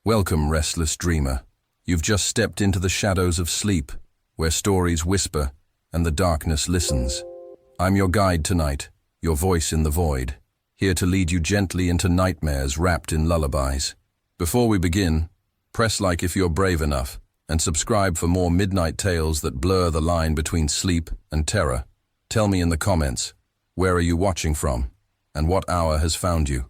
Welcome, restless dreamer. You've just stepped into the shadows of sleep, where stories whisper and the darkness listens. I'm your guide tonight, your voice in the void, here to lead you gently into nightmares wrapped in lullabies. Before we begin, press like if you're brave enough, and subscribe for more midnight tales that blur the line between sleep and terror. Tell me in the comments, where are you watching from, and what hour has found you?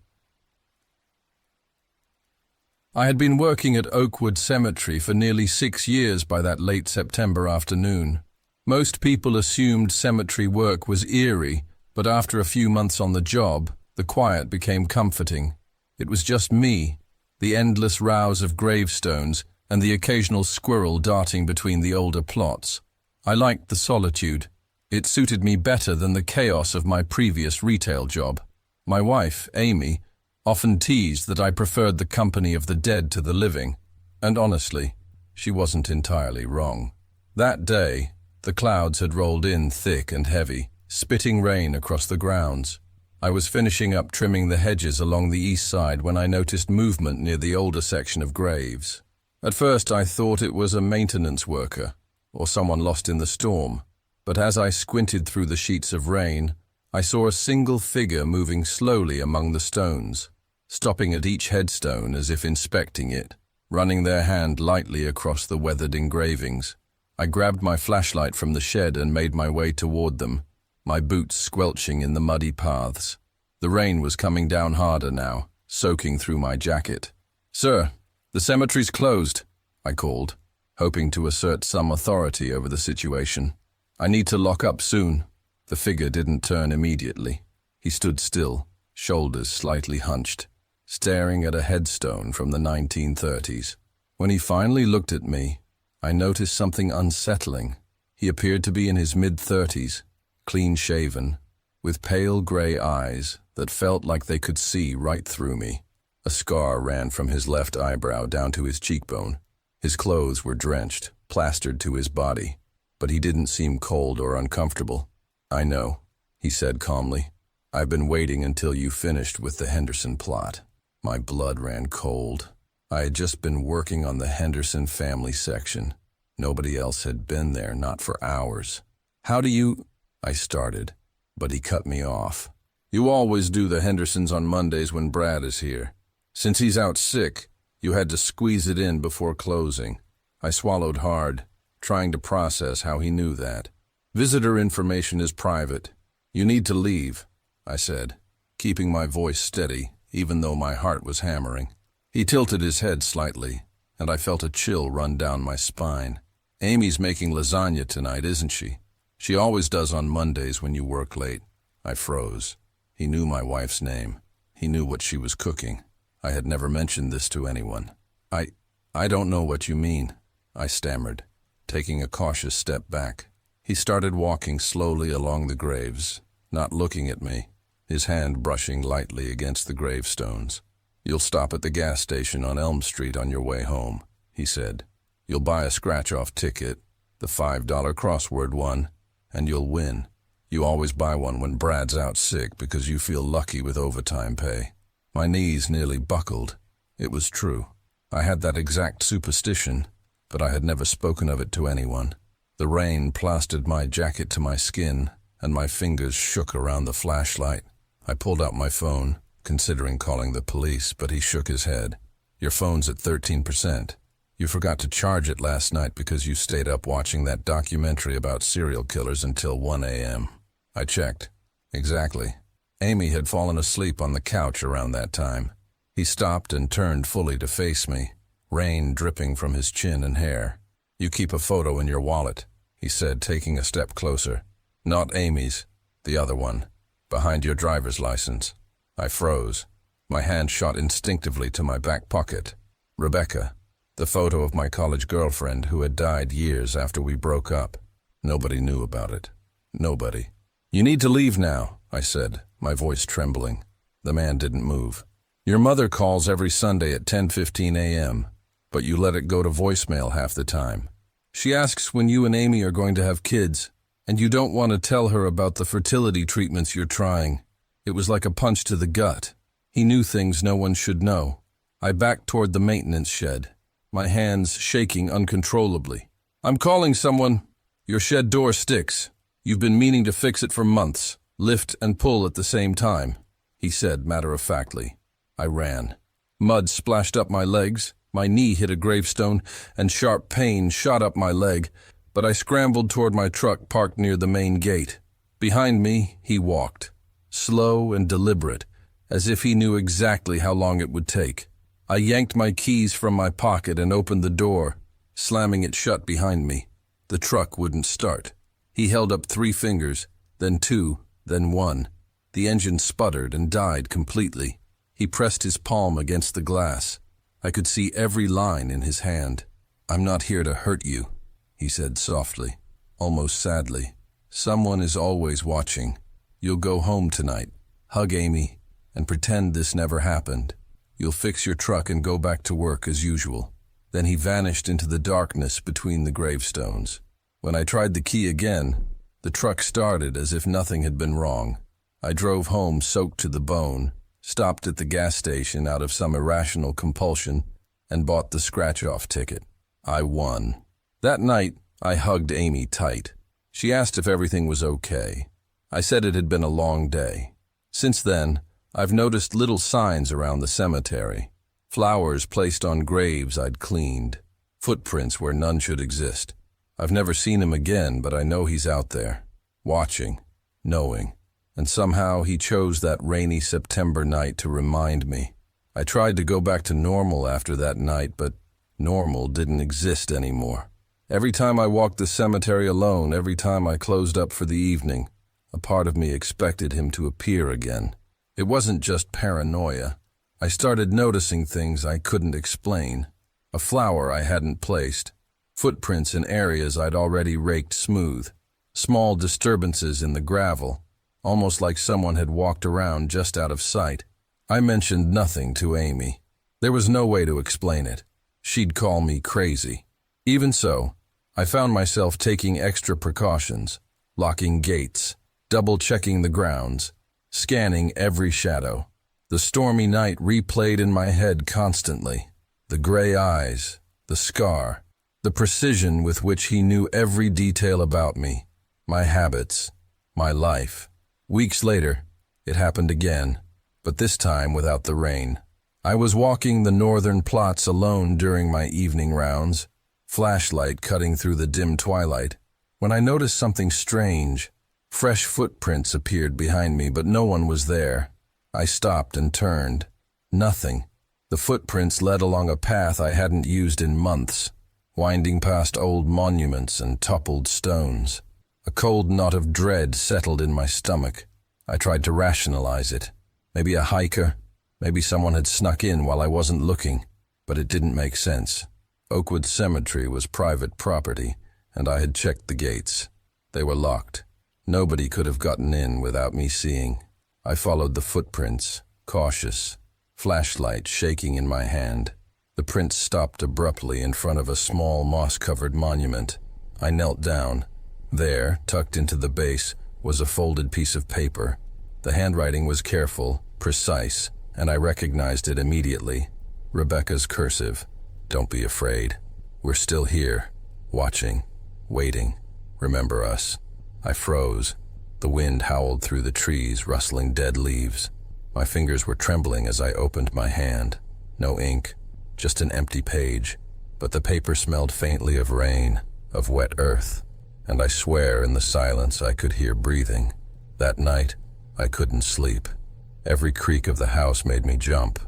I had been working at Oakwood Cemetery for nearly 6 years by that late September afternoon. Most people assumed cemetery work was eerie, but after a few months on the job, the quiet became comforting. It was just me, the endless rows of gravestones, and the occasional squirrel darting between the older plots. I liked the solitude. It suited me better than the chaos of my previous retail job. My wife, Amy, often teased that I preferred the company of the dead to the living, and honestly, she wasn't entirely wrong. That day, the clouds had rolled in thick and heavy, spitting rain across the grounds. I was finishing up trimming the hedges along the east side when I noticed movement near the older section of graves. At first I thought it was a maintenance worker, or someone lost in the storm, but as I squinted through the sheets of rain, I saw a single figure moving slowly among the stones, stopping at each headstone as if inspecting it, running their hand lightly across the weathered engravings. I grabbed my flashlight from the shed and made my way toward them, my boots squelching in the muddy paths. The rain was coming down harder now, soaking through my jacket. "Sir, the cemetery's closed," I called, hoping to assert some authority over the situation. "I need to lock up soon." The figure didn't turn immediately. He stood still, shoulders slightly hunched, staring at a headstone from the 1930s. When he finally looked at me, I noticed something unsettling. He appeared to be in his mid-30s, clean-shaven, with pale gray eyes that felt like they could see right through me. A scar ran from his left eyebrow down to his cheekbone. His clothes were drenched, plastered to his body, but he didn't seem cold or uncomfortable. "I know," he said calmly. "I've been waiting until you finished with the Henderson plot." My blood ran cold. I had just been working on the Henderson family section. Nobody else had been there, not for hours. "How do you—" I started, but he cut me off. "You always do the Hendersons on Mondays when Brad is here. Since he's out sick, you had to squeeze it in before closing." I swallowed hard, trying to process how he knew that. "Visitor information is private. You need to leave," I said, keeping my voice steady, even though my heart was hammering. He tilted his head slightly, and I felt a chill run down my spine. "Amy's making lasagna tonight, isn't she? She always does on Mondays when you work late." I froze. He knew my wife's name. He knew what she was cooking. I had never mentioned this to anyone. I don't know what you mean," I stammered, taking a cautious step back. He started walking slowly along the graves, not looking at me, his hand brushing lightly against the gravestones. "You'll stop at the gas station on Elm Street on your way home," he said. "You'll buy a scratch-off ticket, the $5 crossword one, and you'll win. You always buy one when Brad's out sick because you feel lucky with overtime pay." My knees nearly buckled. It was true. I had that exact superstition, but I had never spoken of it to anyone. The rain plastered my jacket to my skin, and my fingers shook around the flashlight. I pulled out my phone, considering calling the police, but he shook his head. "Your phone's at 13%. You forgot to charge it last night because you stayed up watching that documentary about serial killers until 1 a.m. I checked. Exactly. Amy had fallen asleep on the couch around that time. He stopped and turned fully to face me, rain dripping from his chin and hair. "You keep a photo in your wallet," he said, taking a step closer. "Not Amy's, the other one, behind your driver's license." I froze. My hand shot instinctively to my back pocket. Rebecca, the photo of my college girlfriend who had died years after we broke up. Nobody knew about it. Nobody. "You need to leave now," I said, my voice trembling. The man didn't move. "Your mother calls every Sunday at 10:15 a.m., but you let it go to voicemail half the time. She asks when you and Amy are going to have kids, and you don't want to tell her about the fertility treatments you're trying." It was like a punch to the gut. He knew things no one should know. I backed toward the maintenance shed, my hands shaking uncontrollably. "I'm calling someone. Your shed door sticks. You've been meaning to fix it for months. Lift and pull at the same time," he said matter-of-factly. I ran. Mud splashed up my legs, my knee hit a gravestone, and sharp pain shot up my leg, but I scrambled toward my truck parked near the main gate. Behind me, he walked, slow and deliberate, as if he knew exactly how long it would take. I yanked my keys from my pocket and opened the door, slamming it shut behind me. The truck wouldn't start. He held up 3 fingers, then 2, then 1. The engine sputtered and died completely. He pressed his palm against the glass. I could see every line in his hand. "I'm not here to hurt you," he said softly, almost sadly. "Someone is always watching. You'll go home tonight, hug Amy, and pretend this never happened. You'll fix your truck and go back to work as usual." Then he vanished into the darkness between the gravestones. When I tried the key again, the truck started as if nothing had been wrong. I drove home soaked to the bone, stopped at the gas station out of some irrational compulsion, and bought the scratch-off ticket. I won. That night, I hugged Amy tight. She asked if everything was okay. I said it had been a long day. Since then, I've noticed little signs around the cemetery. Flowers placed on graves I'd cleaned. Footprints where none should exist. I've never seen him again, but I know he's out there, watching, knowing. And somehow he chose that rainy September night to remind me. I tried to go back to normal after that night, but normal didn't exist anymore. Every time I walked the cemetery alone, every time I closed up for the evening, a part of me expected him to appear again. It wasn't just paranoia. I started noticing things I couldn't explain. A flower I hadn't placed. Footprints in areas I'd already raked smooth. Small disturbances in the gravel, almost like someone had walked around just out of sight. I mentioned nothing to Amy. There was no way to explain it. She'd call me crazy. Even so, I found myself taking extra precautions, locking gates, double-checking the grounds, scanning every shadow. The stormy night replayed in my head constantly. The gray eyes, the scar, the precision with which he knew every detail about me, my habits, my life. Weeks later, it happened again, but this time without the rain. I was walking the northern plots alone during my evening rounds, flashlight cutting through the dim twilight, when I noticed something strange. Fresh footprints appeared behind me, but no one was there. I stopped and turned. Nothing. The footprints led along a path I hadn't used in months, winding past old monuments and toppled stones. A cold knot of dread settled in my stomach. I tried to rationalize it. Maybe a hiker, maybe someone had snuck in while I wasn't looking, but it didn't make sense. Oakwood Cemetery was private property, and I had checked the gates. They were locked. Nobody could have gotten in without me seeing. I followed the footprints, cautious, flashlight shaking in my hand. The prints stopped abruptly in front of a small moss-covered monument. I knelt down. There, tucked into the base, was a folded piece of paper. The handwriting was careful, precise, and I recognized it immediately. Rebecca's cursive. "Don't be afraid. We're still here, watching, waiting. Remember us." I froze. The wind howled through the trees, rustling dead leaves. My fingers were trembling as I opened my hand. No ink, just an empty page. But the paper smelled faintly of rain, of wet earth, and I swear in the silence I could hear breathing. That night, I couldn't sleep. Every creak of the house made me jump.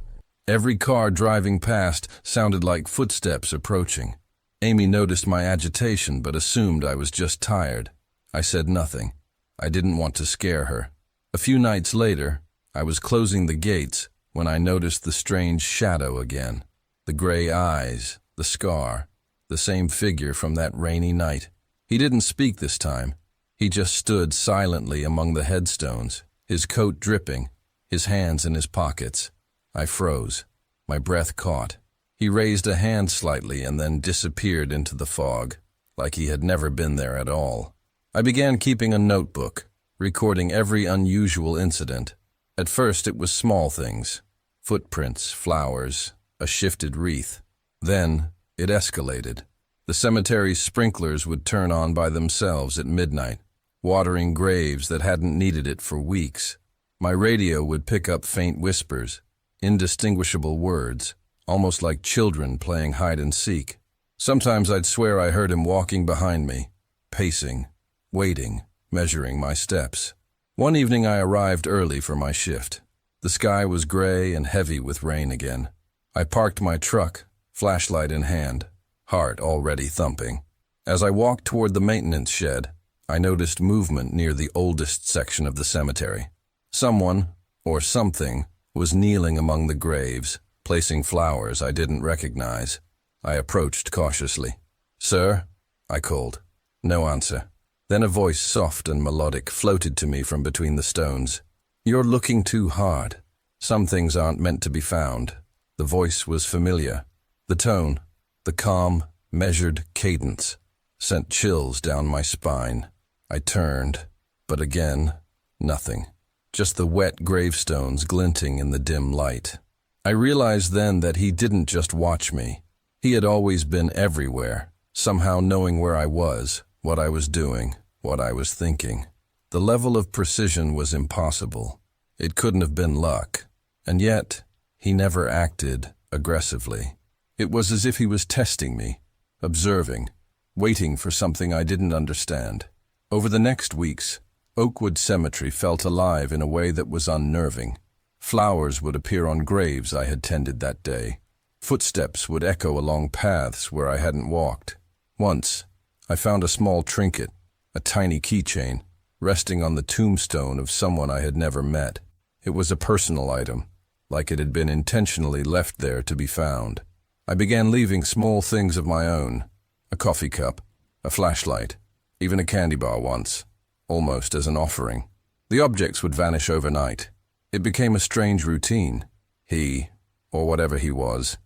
Every car driving past sounded like footsteps approaching. Amy noticed my agitation but assumed I was just tired. I said nothing. I didn't want to scare her. A few nights later, I was closing the gates when I noticed the strange shadow again. The gray eyes, the scar, the same figure from that rainy night. He didn't speak this time. He just stood silently among the headstones, his coat dripping, his hands in his pockets. I froze. My breath caught. He raised a hand slightly and then disappeared into the fog, like he had never been there at all. I began keeping a notebook, recording every unusual incident. At first it was small things, footprints, flowers, a shifted wreath. Then it escalated. The cemetery's sprinklers would turn on by themselves at midnight, watering graves that hadn't needed it for weeks. My radio would pick up faint whispers, indistinguishable words, almost like children playing hide and seek. Sometimes I'd swear I heard him walking behind me, pacing, waiting, measuring my steps. One evening I arrived early for my shift. The sky was gray and heavy with rain again. I parked my truck, flashlight in hand, heart already thumping. As I walked toward the maintenance shed, I noticed movement near the oldest section of the cemetery. Someone, or something, was kneeling among the graves, placing flowers I didn't recognize. I approached cautiously. "Sir?" I called. No answer. Then a voice, soft and melodic, floated to me from between the stones. "You're looking too hard. Some things aren't meant to be found." The voice was familiar. The tone, the calm, measured cadence, sent chills down my spine. I turned, but again, nothing. Just the wet gravestones glinting in the dim light. I realized then that he didn't just watch me. He had always been everywhere, somehow knowing where I was, what I was doing, what I was thinking. The level of precision was impossible. It couldn't have been luck. And yet, he never acted aggressively. It was as if he was testing me, observing, waiting for something I didn't understand. Over the next weeks, Oakwood Cemetery felt alive in a way that was unnerving. Flowers would appear on graves I had tended that day. Footsteps would echo along paths where I hadn't walked. Once, I found a small trinket, a tiny keychain, resting on the tombstone of someone I had never met. It was a personal item, like it had been intentionally left there to be found. I began leaving small things of my own, a coffee cup, a flashlight, even a candy bar once, almost as an offering. The objects would vanish overnight. It became a strange routine. He, or whatever he was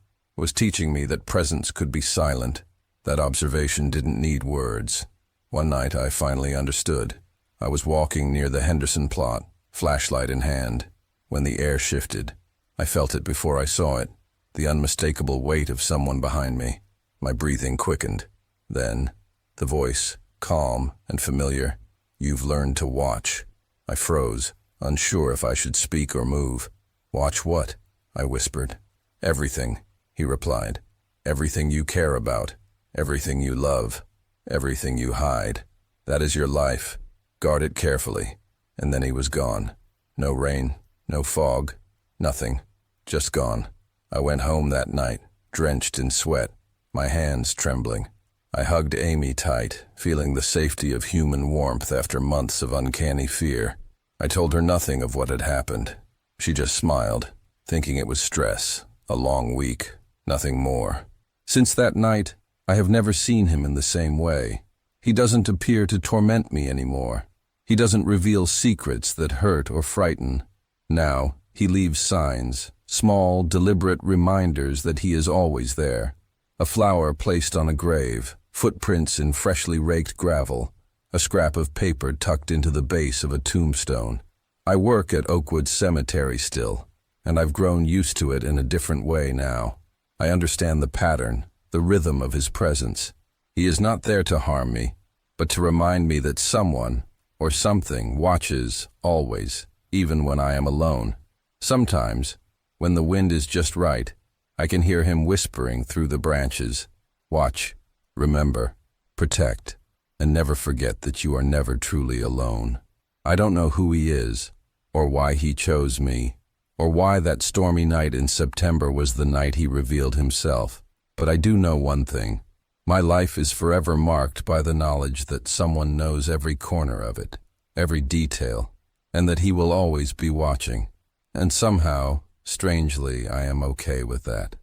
teaching me that presence could be silent, that observation didn't need words. One night I finally understood. I was walking near the Henderson plot, flashlight in hand, when the air shifted. I felt it before I saw it, the unmistakable weight of someone behind me. My breathing quickened. Then, the voice, calm and familiar, "You've learned to watch." I froze, unsure if I should speak or move. "Watch what?" I whispered. "Everything," he replied. "Everything you care about, everything you love, everything you hide. That is your life. Guard it carefully." And then he was gone. No rain, no fog, nothing. Just gone. I went home that night, drenched in sweat, my hands trembling. I hugged Amy tight, feeling the safety of human warmth after months of uncanny fear. I told her nothing of what had happened. She just smiled, thinking it was stress, a long week, nothing more. Since that night, I have never seen him in the same way. He doesn't appear to torment me anymore. He doesn't reveal secrets that hurt or frighten. Now, he leaves signs, small, deliberate reminders that he is always there. A flower placed on a grave, footprints in freshly raked gravel, a scrap of paper tucked into the base of a tombstone. I work at Oakwood Cemetery still, and I've grown used to it in a different way now. I understand the pattern, the rhythm of his presence. He is not there to harm me, but to remind me that someone or something watches always, even when I am alone. Sometimes, when the wind is just right, I can hear him whispering through the branches. Watch, remember, protect, and never forget that you are never truly alone. I don't know who he is, or why he chose me, or why that stormy night in September was the night he revealed himself. But I do know one thing. My life is forever marked by the knowledge that someone knows every corner of it, every detail, and that he will always be watching. And somehow, strangely, I am okay with that.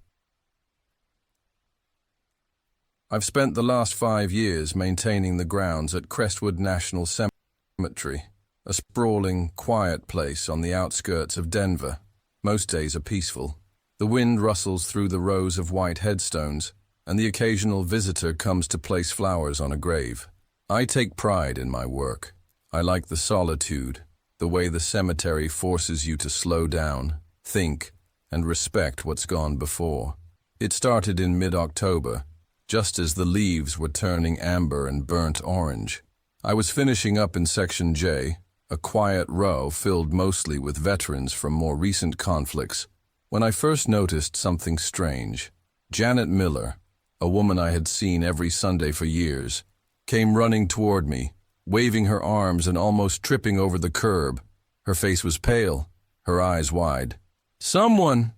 I've spent the last 5 years maintaining the grounds at Crestwood National Cemetery, a sprawling, quiet place on the outskirts of Denver. Most days are peaceful. The wind rustles through the rows of white headstones, and the occasional visitor comes to place flowers on a grave. I take pride in my work. I like the solitude, the way the cemetery forces you to slow down, think, and respect what's gone before. It started in mid-October, just as the leaves were turning amber and burnt orange. I was finishing up in Section J, a quiet row filled mostly with veterans from more recent conflicts, when I first noticed something strange. Janet Miller, a woman I had seen every Sunday for years, came running toward me, waving her arms and almost tripping over the curb. Her face was pale, her eyes wide. Someone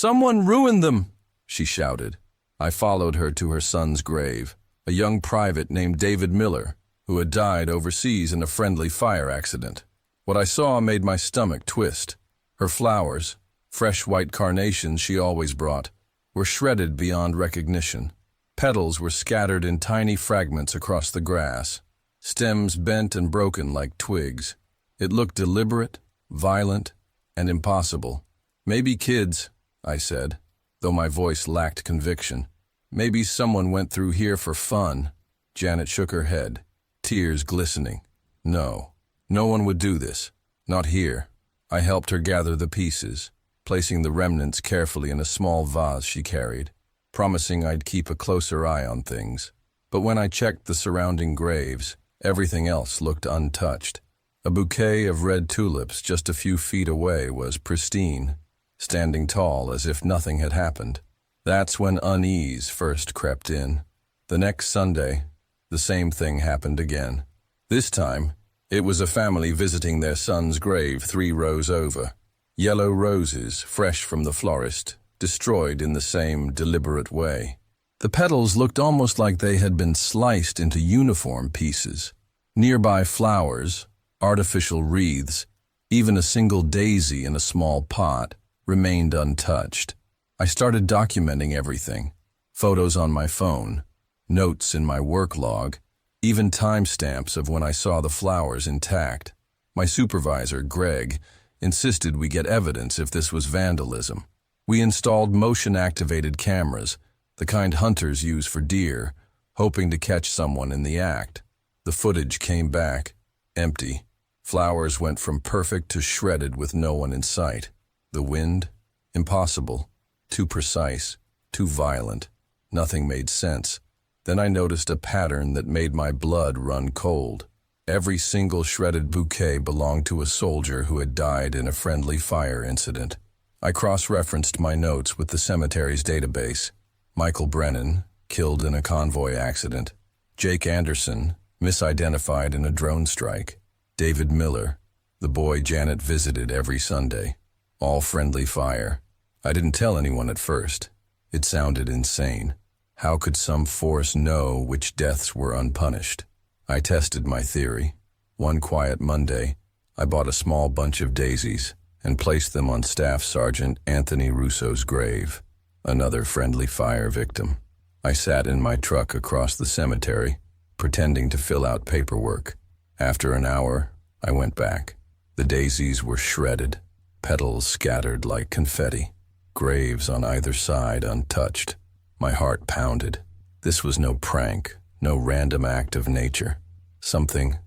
ruined them!" she shouted. I followed her to her son's grave, a young private named David Miller, who had died overseas in a friendly fire accident. What I saw made my stomach twist. Her flowers, fresh white carnations she always brought, were shredded beyond recognition. Petals were scattered in tiny fragments across the grass, stems bent and broken like twigs. It looked deliberate, violent, and impossible. "Maybe kids," I said, though my voice lacked conviction. "Maybe someone went through here for fun." Janet shook her head, tears glistening. No one would do this. Not here. I helped her gather the pieces, placing the remnants carefully in a small vase she carried, promising I'd keep a closer eye on things. But when I checked the surrounding graves, everything else looked untouched. A bouquet of red tulips just a few feet away was pristine, standing tall as if nothing had happened. That's when unease first crept in. The next Sunday, the same thing happened again. This time, it was a family visiting their son's grave 3 rows over. Yellow roses, fresh from the florist, destroyed in the same deliberate way. The petals looked almost like they had been sliced into uniform pieces. Nearby flowers, artificial wreaths, even a single daisy in a small pot, remained untouched. I started documenting everything. Photos on my phone, notes in my work log, even timestamps of when I saw the flowers intact. My supervisor, Greg, insisted we get evidence if this was vandalism. We installed motion-activated cameras, the kind hunters use for deer, hoping to catch someone in the act. The footage came back, empty. Flowers went from perfect to shredded with no one in sight. The wind? Impossible. Too precise. Too violent. Nothing made sense. Then I noticed a pattern that made my blood run cold. Every single shredded bouquet belonged to a soldier who had died in a friendly fire incident. I cross-referenced my notes with the Cemeteries database. Michael Brennan, killed in a convoy accident. Jake Anderson, misidentified in a drone strike. David Miller, the boy Janet visited every Sunday. All friendly fire. I didn't tell anyone at first. It sounded insane. How could some force know which deaths were unpunished? I tested my theory. One quiet Monday, I bought a small bunch of daisies and placed them on Staff Sergeant Anthony Russo's grave, another friendly fire victim. I sat in my truck across the cemetery, pretending to fill out paperwork. After an hour, I went back. The daisies were shredded, petals scattered like confetti, graves on either side untouched. My heart pounded. This was no prank, no random act of nature. Something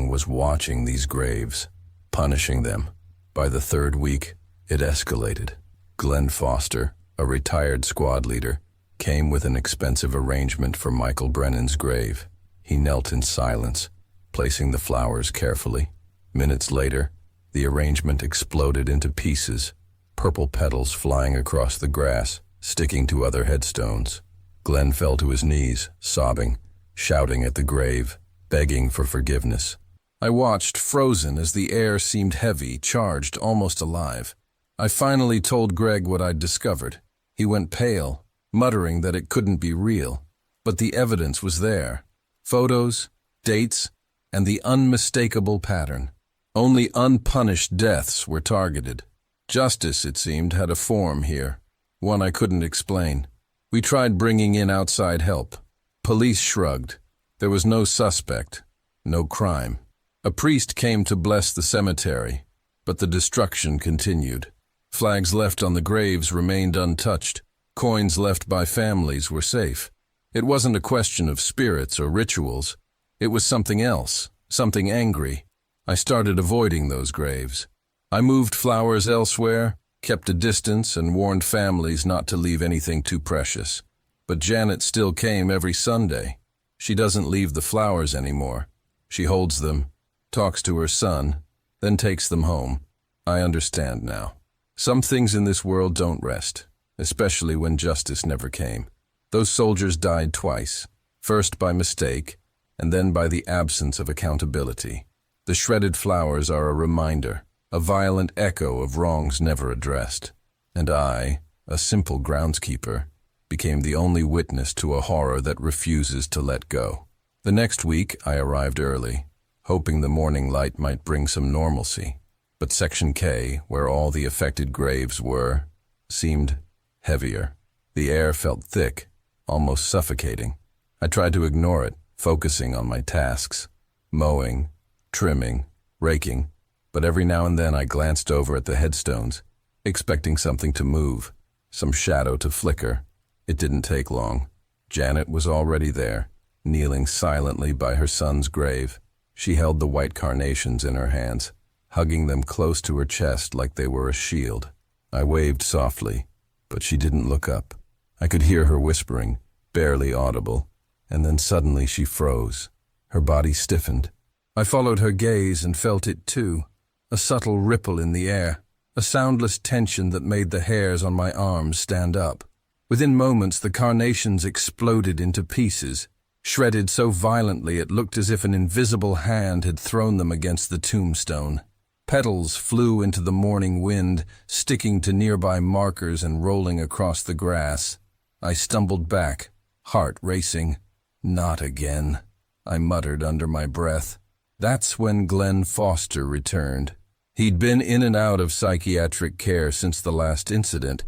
was watching these graves, punishing them. By the 3rd week, it escalated. Glenn Foster, a retired squad leader, came with an expensive arrangement for Michael Brennan's grave. He knelt in silence, placing the flowers carefully. Minutes later, the arrangement exploded into pieces, purple petals flying across the grass, sticking to other headstones. Glenn fell to his knees, sobbing, shouting at the grave, begging for forgiveness. I watched, frozen, as the air seemed heavy, charged, almost alive. I finally told Greg what I'd discovered. He went pale, muttering that it couldn't be real. But the evidence was there. Photos, dates, and the unmistakable pattern. Only unpunished deaths were targeted. Justice, it seemed, had a form here, one I couldn't explain. We tried bringing in outside help. Police shrugged. There was no suspect, no crime. A priest came to bless the cemetery, but the destruction continued. Flags left on the graves remained untouched. Coins left by families were safe. It wasn't a question of spirits or rituals. It was something else, something angry. I started avoiding those graves. I moved flowers elsewhere, kept a distance and warned families not to leave anything too precious. But Janet still came every Sunday. She doesn't leave the flowers anymore. She holds them, talks to her son, then takes them home. I understand now. Some things in this world don't rest, especially when justice never came. Those soldiers died twice, first by mistake, and then by the absence of accountability. The shredded flowers are a reminder, a violent echo of wrongs never addressed. And I, a simple groundskeeper, became the only witness to a horror that refuses to let go. The next week, I arrived early, hoping the morning light might bring some normalcy. But Section K, where all the affected graves were, seemed heavier. The air felt thick, almost suffocating. I tried to ignore it, focusing on my tasks, mowing, trimming, raking, but every now and then I glanced over at the headstones, expecting something to move, some shadow to flicker. It didn't take long. Janet was already there, kneeling silently by her son's grave. She held the white carnations in her hands, hugging them close to her chest like they were a shield. I waved softly, but she didn't look up. I could hear her whispering, barely audible, and then suddenly she froze. Her body stiffened. I followed her gaze and felt it too, a subtle ripple in the air, a soundless tension that made the hairs on my arms stand up. Within moments, the carnations exploded into pieces, shredded so violently it looked as if an invisible hand had thrown them against the tombstone. Petals flew into the morning wind, sticking to nearby markers and rolling across the grass. I stumbled back, heart racing. Not again, I muttered under my breath. That's when Glenn Foster returned. He'd been in and out of psychiatric care since the last incident,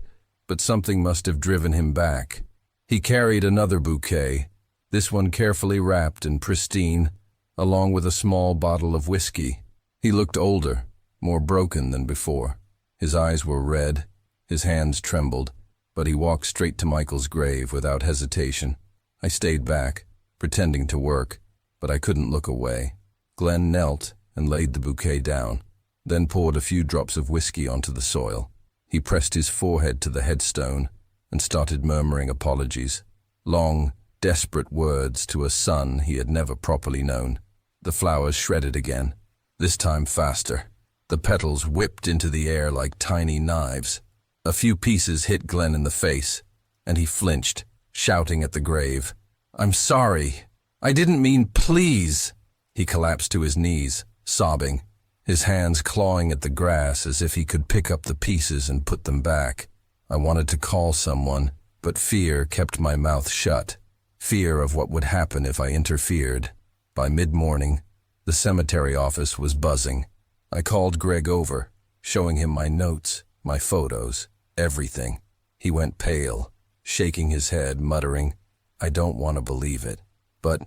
but something must have driven him back. He carried another bouquet, this one carefully wrapped and pristine, along with a small bottle of whiskey. He looked older, more broken than before. His eyes were red, his hands trembled, but he walked straight to Michael's grave without hesitation. I stayed back, pretending to work, but I couldn't look away. Glenn knelt and laid the bouquet down, then poured a few drops of whiskey onto the soil. He pressed his forehead to the headstone and started murmuring apologies, long, desperate words to a son he had never properly known. The flowers shredded again, this time faster. The petals whipped into the air like tiny knives. A few pieces hit Glenn in the face, and he flinched, shouting at the grave. "I'm sorry. I didn't mean please." He collapsed to his knees, sobbing, his hands clawing at the grass as if he could pick up the pieces and put them back. I wanted to call someone, but fear kept my mouth shut. Fear of what would happen if I interfered. By mid-morning, the cemetery office was buzzing. I called Greg over, showing him my notes, my photos, everything. He went pale, shaking his head, muttering, "I don't want to believe it, but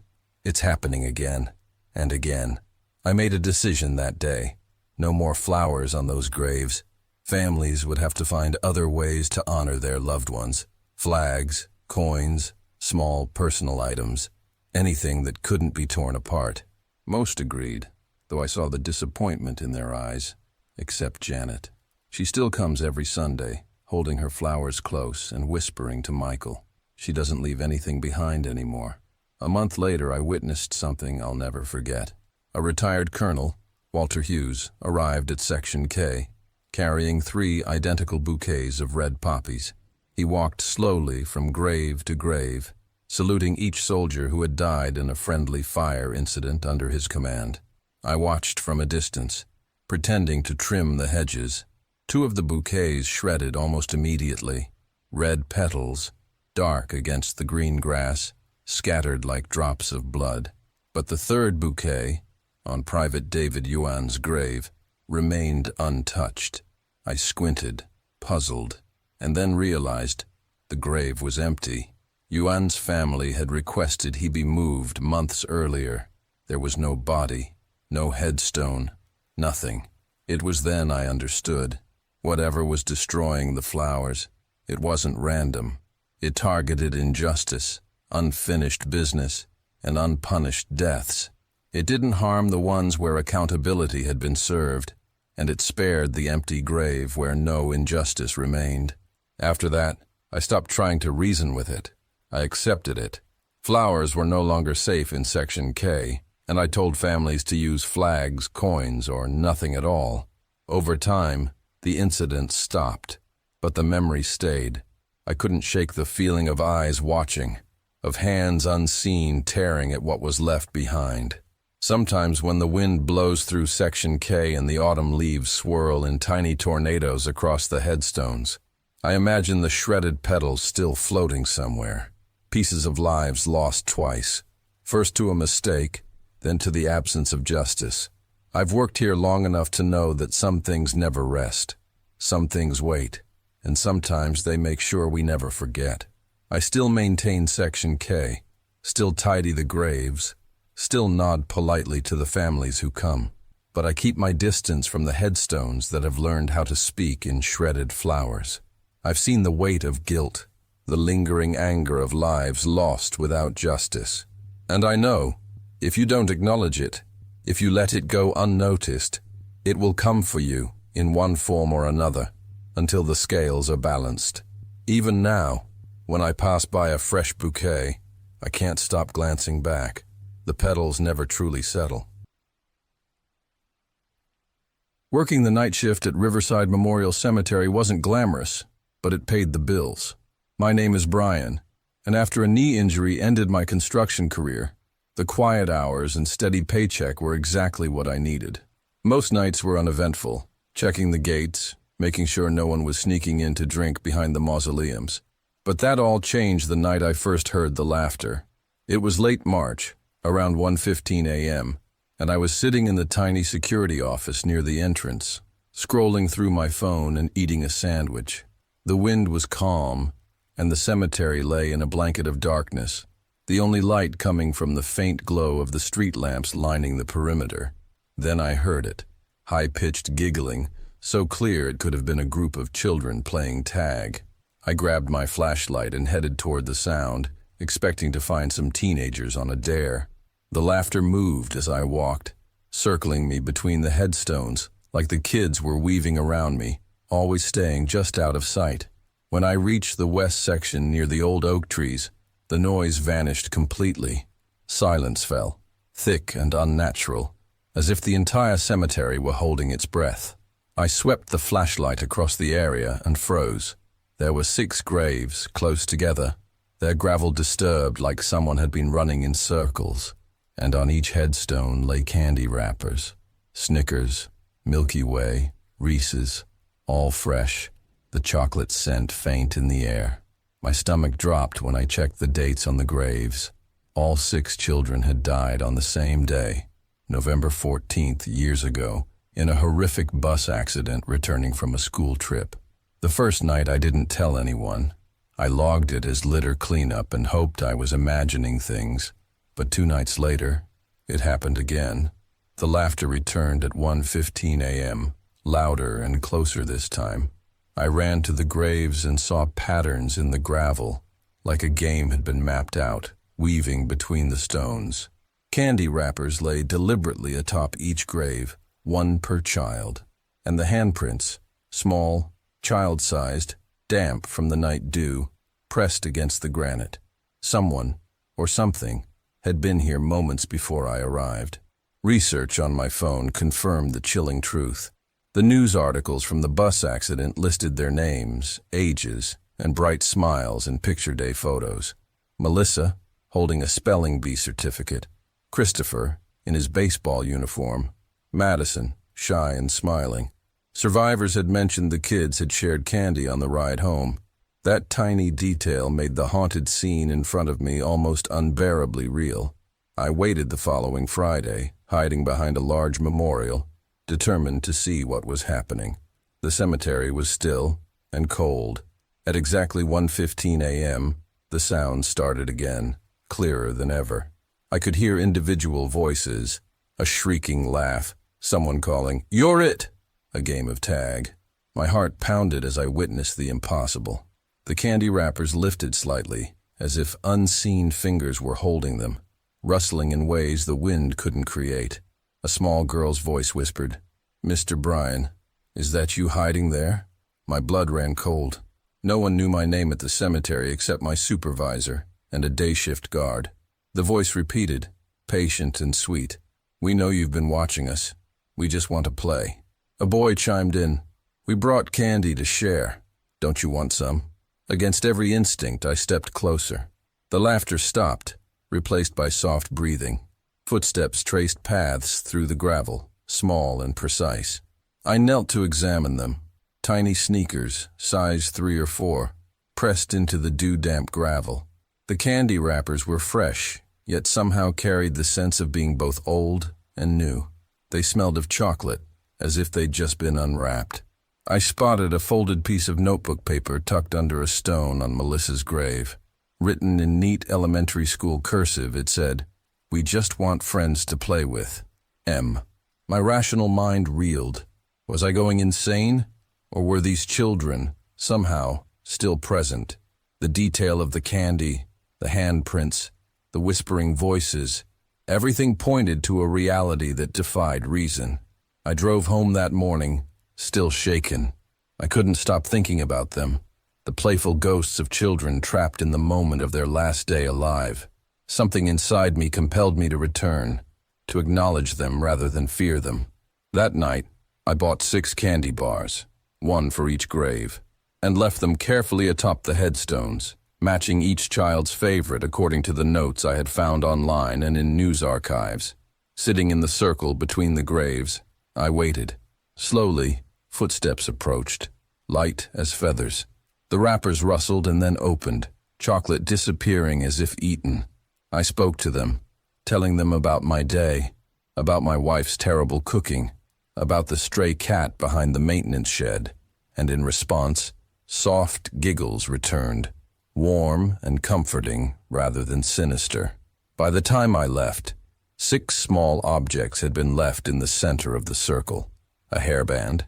it's happening again and again." I made a decision that day. No more flowers on those graves. Families would have to find other ways to honor their loved ones. Flags, coins, small personal items, anything that couldn't be torn apart. Most agreed, though I saw the disappointment in their eyes, except Janet. She still comes every Sunday, holding her flowers close and whispering to Michael. She doesn't leave anything behind anymore. A month later, I witnessed something I'll never forget. A retired colonel, Walter Hughes, arrived at Section K, carrying 3 identical bouquets of red poppies. He walked slowly from grave to grave, saluting each soldier who had died in a friendly fire incident under his command. I watched from a distance, pretending to trim the hedges. 2 of the bouquets shredded almost immediately, red petals, dark against the green grass, scattered like drops of blood. But the 3rd bouquet, on Private David Yuan's grave, remained untouched. I squinted, puzzled, and then realized the grave was empty. Yuan's family had requested he be moved months earlier. There was no body, no headstone, nothing. It was then I understood. Whatever was destroying the flowers, it wasn't random. It targeted injustice, unfinished business, and unpunished deaths. It didn't harm the ones where accountability had been served, and it spared the empty grave where no injustice remained. After that, I stopped trying to reason with it. I accepted it. Flowers were no longer safe in Section K, and I told families to use flags, coins, or nothing at all. Over time, the incident stopped, but the memory stayed. I couldn't shake the feeling of eyes watching, of hands unseen tearing at what was left behind. Sometimes when the wind blows through Section K and the autumn leaves swirl in tiny tornadoes across the headstones, I imagine the shredded petals still floating somewhere, pieces of lives lost twice, first to a mistake, then to the absence of justice. I've worked here long enough to know that some things never rest, some things wait, and sometimes they make sure we never forget. I still maintain Section K, still tidy the graves, still nod politely to the families who come, but I keep my distance from the headstones that have learned how to speak in shredded flowers. I've seen the weight of guilt, the lingering anger of lives lost without justice. And I know, if you don't acknowledge it, if you let it go unnoticed, it will come for you in one form or another until the scales are balanced. Even now, when I pass by a fresh bouquet, I can't stop glancing back. The petals never truly settle. Working the night shift at Riverside Memorial Cemetery wasn't glamorous, but it paid the bills. My name is Brian, and after a knee injury ended my construction career, the quiet hours and steady paycheck were exactly what I needed. Most nights were uneventful, checking the gates, making sure no one was sneaking in to drink behind the mausoleums. But that all changed the night I first heard the laughter. It was late March, around 1:15 a.m., and I was sitting in the tiny security office near the entrance, scrolling through my phone and eating a sandwich. The wind was calm, and the cemetery lay in a blanket of darkness, the only light coming from the faint glow of the street lamps lining the perimeter. Then I heard it, high-pitched giggling, so clear it could have been a group of children playing tag. I grabbed my flashlight and headed toward the sound, expecting to find some teenagers on a dare. The laughter moved as I walked, circling me between the headstones, like the kids were weaving around me, always staying just out of sight. When I reached the west section near the old oak trees, the noise vanished completely. Silence fell, thick and unnatural, as if the entire cemetery were holding its breath. I swept the flashlight across the area and froze. There were 6 graves, close together, their gravel disturbed like someone had been running in circles, and on each headstone lay candy wrappers. Snickers, Milky Way, Reese's, all fresh, the chocolate scent faint in the air. My stomach dropped when I checked the dates on the graves. All 6 children had died on the same day, November 14th, years ago, in a horrific bus accident returning from a school trip. The first night I didn't tell anyone. I logged it as litter cleanup and hoped I was imagining things. But 2 nights later, it happened again. The laughter returned at 1:15 a.m., louder and closer this time. I ran to the graves and saw patterns in the gravel, like a game had been mapped out, weaving between the stones. Candy wrappers lay deliberately atop each grave, 1 per child, and the handprints, small, child-sized, damp from the night dew, pressed against the granite. Someone, or something, had been here moments before I arrived. Research on my phone confirmed the chilling truth. The news articles from the bus accident listed their names, ages, and bright smiles in picture day photos. Melissa, holding a spelling bee certificate. Christopher, in his baseball uniform. Madison, shy and smiling. Survivors had mentioned the kids had shared candy on the ride home. That tiny detail made the haunted scene in front of me almost unbearably real. I waited the following Friday, hiding behind a large memorial, determined to see what was happening. The cemetery was still and cold. At exactly 1:15 a.m., the sound started again, clearer than ever. I could hear individual voices, a shrieking laugh, someone calling, "You're it!" A game of tag. My heart pounded as I witnessed the impossible. The candy wrappers lifted slightly, as if unseen fingers were holding them, rustling in ways the wind couldn't create. A small girl's voice whispered, "Mr. Bryan, is that you hiding there?" My blood ran cold. No one knew my name at the cemetery except my supervisor and a day shift guard. The voice repeated, patient and sweet. "We know you've been watching us. We just want to play." A boy chimed in, "We brought candy to share. Don't you want some?" Against every instinct, I stepped closer. The laughter stopped, replaced by soft breathing. Footsteps traced paths through the gravel, small and precise. I knelt to examine them. Tiny sneakers, size 3 or 4, pressed into the dew-damp gravel. The candy wrappers were fresh, yet somehow carried the sense of being both old and new. They smelled of chocolate, as if they'd just been unwrapped. I spotted a folded piece of notebook paper tucked under a stone on Melissa's grave. Written in neat elementary school cursive, it said, "We just want friends to play with. M." My rational mind reeled. Was I going insane? Or were these children, somehow, still present? The detail of the candy, the handprints, the whispering voices, everything pointed to a reality that defied reason. I drove home that morning, still shaken. I couldn't stop thinking about them, the playful ghosts of children trapped in the moment of their last day alive. Something inside me compelled me to return, to acknowledge them rather than fear them. That night, I bought 6 candy bars, 1 for each grave, and left them carefully atop the headstones, matching each child's favorite according to the notes I had found online and in news archives. Sitting in the circle between the graves, I waited. Slowly, footsteps approached, light as feathers. The wrappers rustled and then opened, chocolate disappearing as if eaten. I spoke to them, telling them about my day, about my wife's terrible cooking, about the stray cat behind the maintenance shed, and in response, soft giggles returned, warm and comforting rather than sinister. By the time I left, 6 small objects had been left in the center of the circle. A hairband,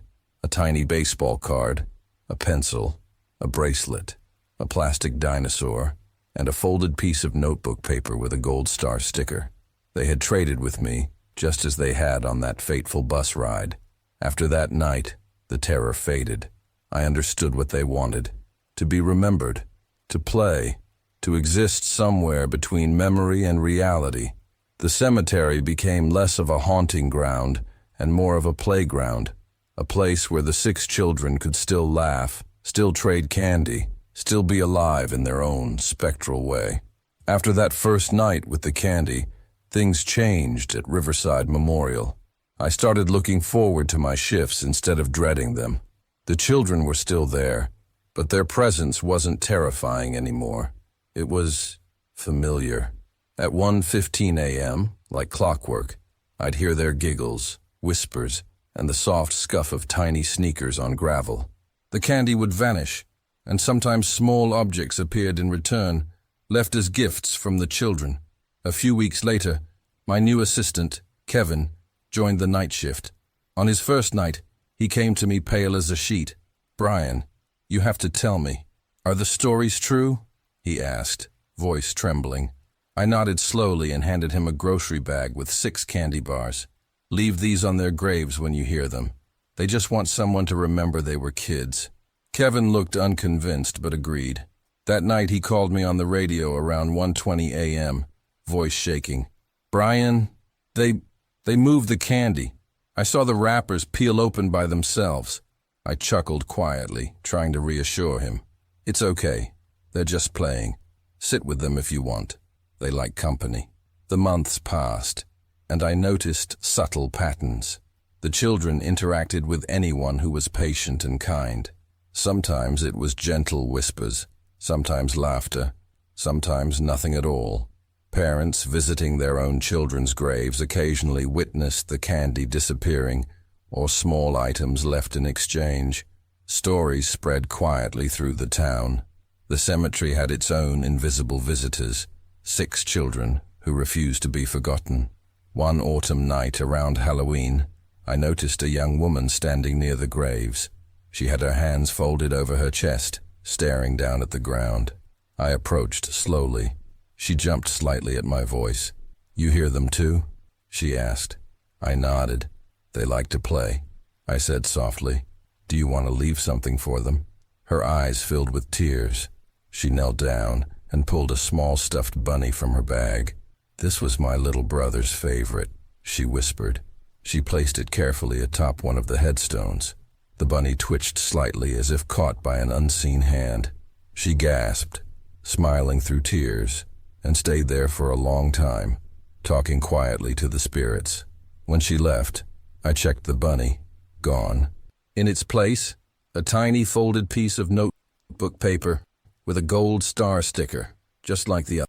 a tiny baseball card, a pencil, a bracelet, a plastic dinosaur, and a folded piece of notebook paper with a gold star sticker. They had traded with me, just as they had on that fateful bus ride. After that night, the terror faded. I understood what they wanted: to be remembered, to play, to exist somewhere between memory and reality. The cemetery became less of a haunting ground and more of a playground, a place where the 6 children could still laugh, still trade candy, still be alive in their own spectral way. After that first night with the candy, things changed at Riverside Memorial. I started looking forward to my shifts instead of dreading them. The children were still there, but their presence wasn't terrifying anymore. It was familiar. At 1:15 a.m., like clockwork, I'd hear their giggles, whispers, and the soft scuff of tiny sneakers on gravel. The candy would vanish, and sometimes small objects appeared in return, left as gifts from the children. A few weeks later, my new assistant, Kevin, joined the night shift. On his first night, he came to me pale as a sheet. "Bryan, you have to tell me. Are the stories true?" he asked, voice trembling. I nodded slowly and handed him a grocery bag with 6 candy bars. "Leave these on their graves when you hear them. They just want someone to remember they were kids." Kevin looked unconvinced but agreed. That night he called me on the radio around 1:20 a.m., voice shaking. "Bryan, they moved the candy. I saw the wrappers peel open by themselves." I chuckled quietly, trying to reassure him. "It's okay. They're just playing. Sit with them if you want. They like company." The months passed, and I noticed subtle patterns. The children interacted with anyone who was patient and kind. Sometimes it was gentle whispers, sometimes laughter, sometimes nothing at all. Parents visiting their own children's graves occasionally witnessed the candy disappearing or small items left in exchange. Stories spread quietly through the town. The cemetery had its own invisible visitors, 6 children who refused to be forgotten. One autumn night around Halloween, I noticed a young woman standing near the graves. She had her hands folded over her chest, staring down at the ground. I approached slowly. She jumped slightly at my voice. "You hear them too?" she asked. I nodded. "They like to play. I said softly. "Do you want to leave something for them?" Her eyes filled with tears. She knelt down and pulled a small stuffed bunny from her bag. "This was my little brother's favorite," she whispered. She placed it carefully atop one of the headstones. The bunny twitched slightly as if caught by an unseen hand. She gasped, smiling through tears, and stayed there for a long time, talking quietly to the spirits. When she left, I checked the bunny. Gone. In its place, a tiny folded piece of notebook paper with a gold star sticker, just like the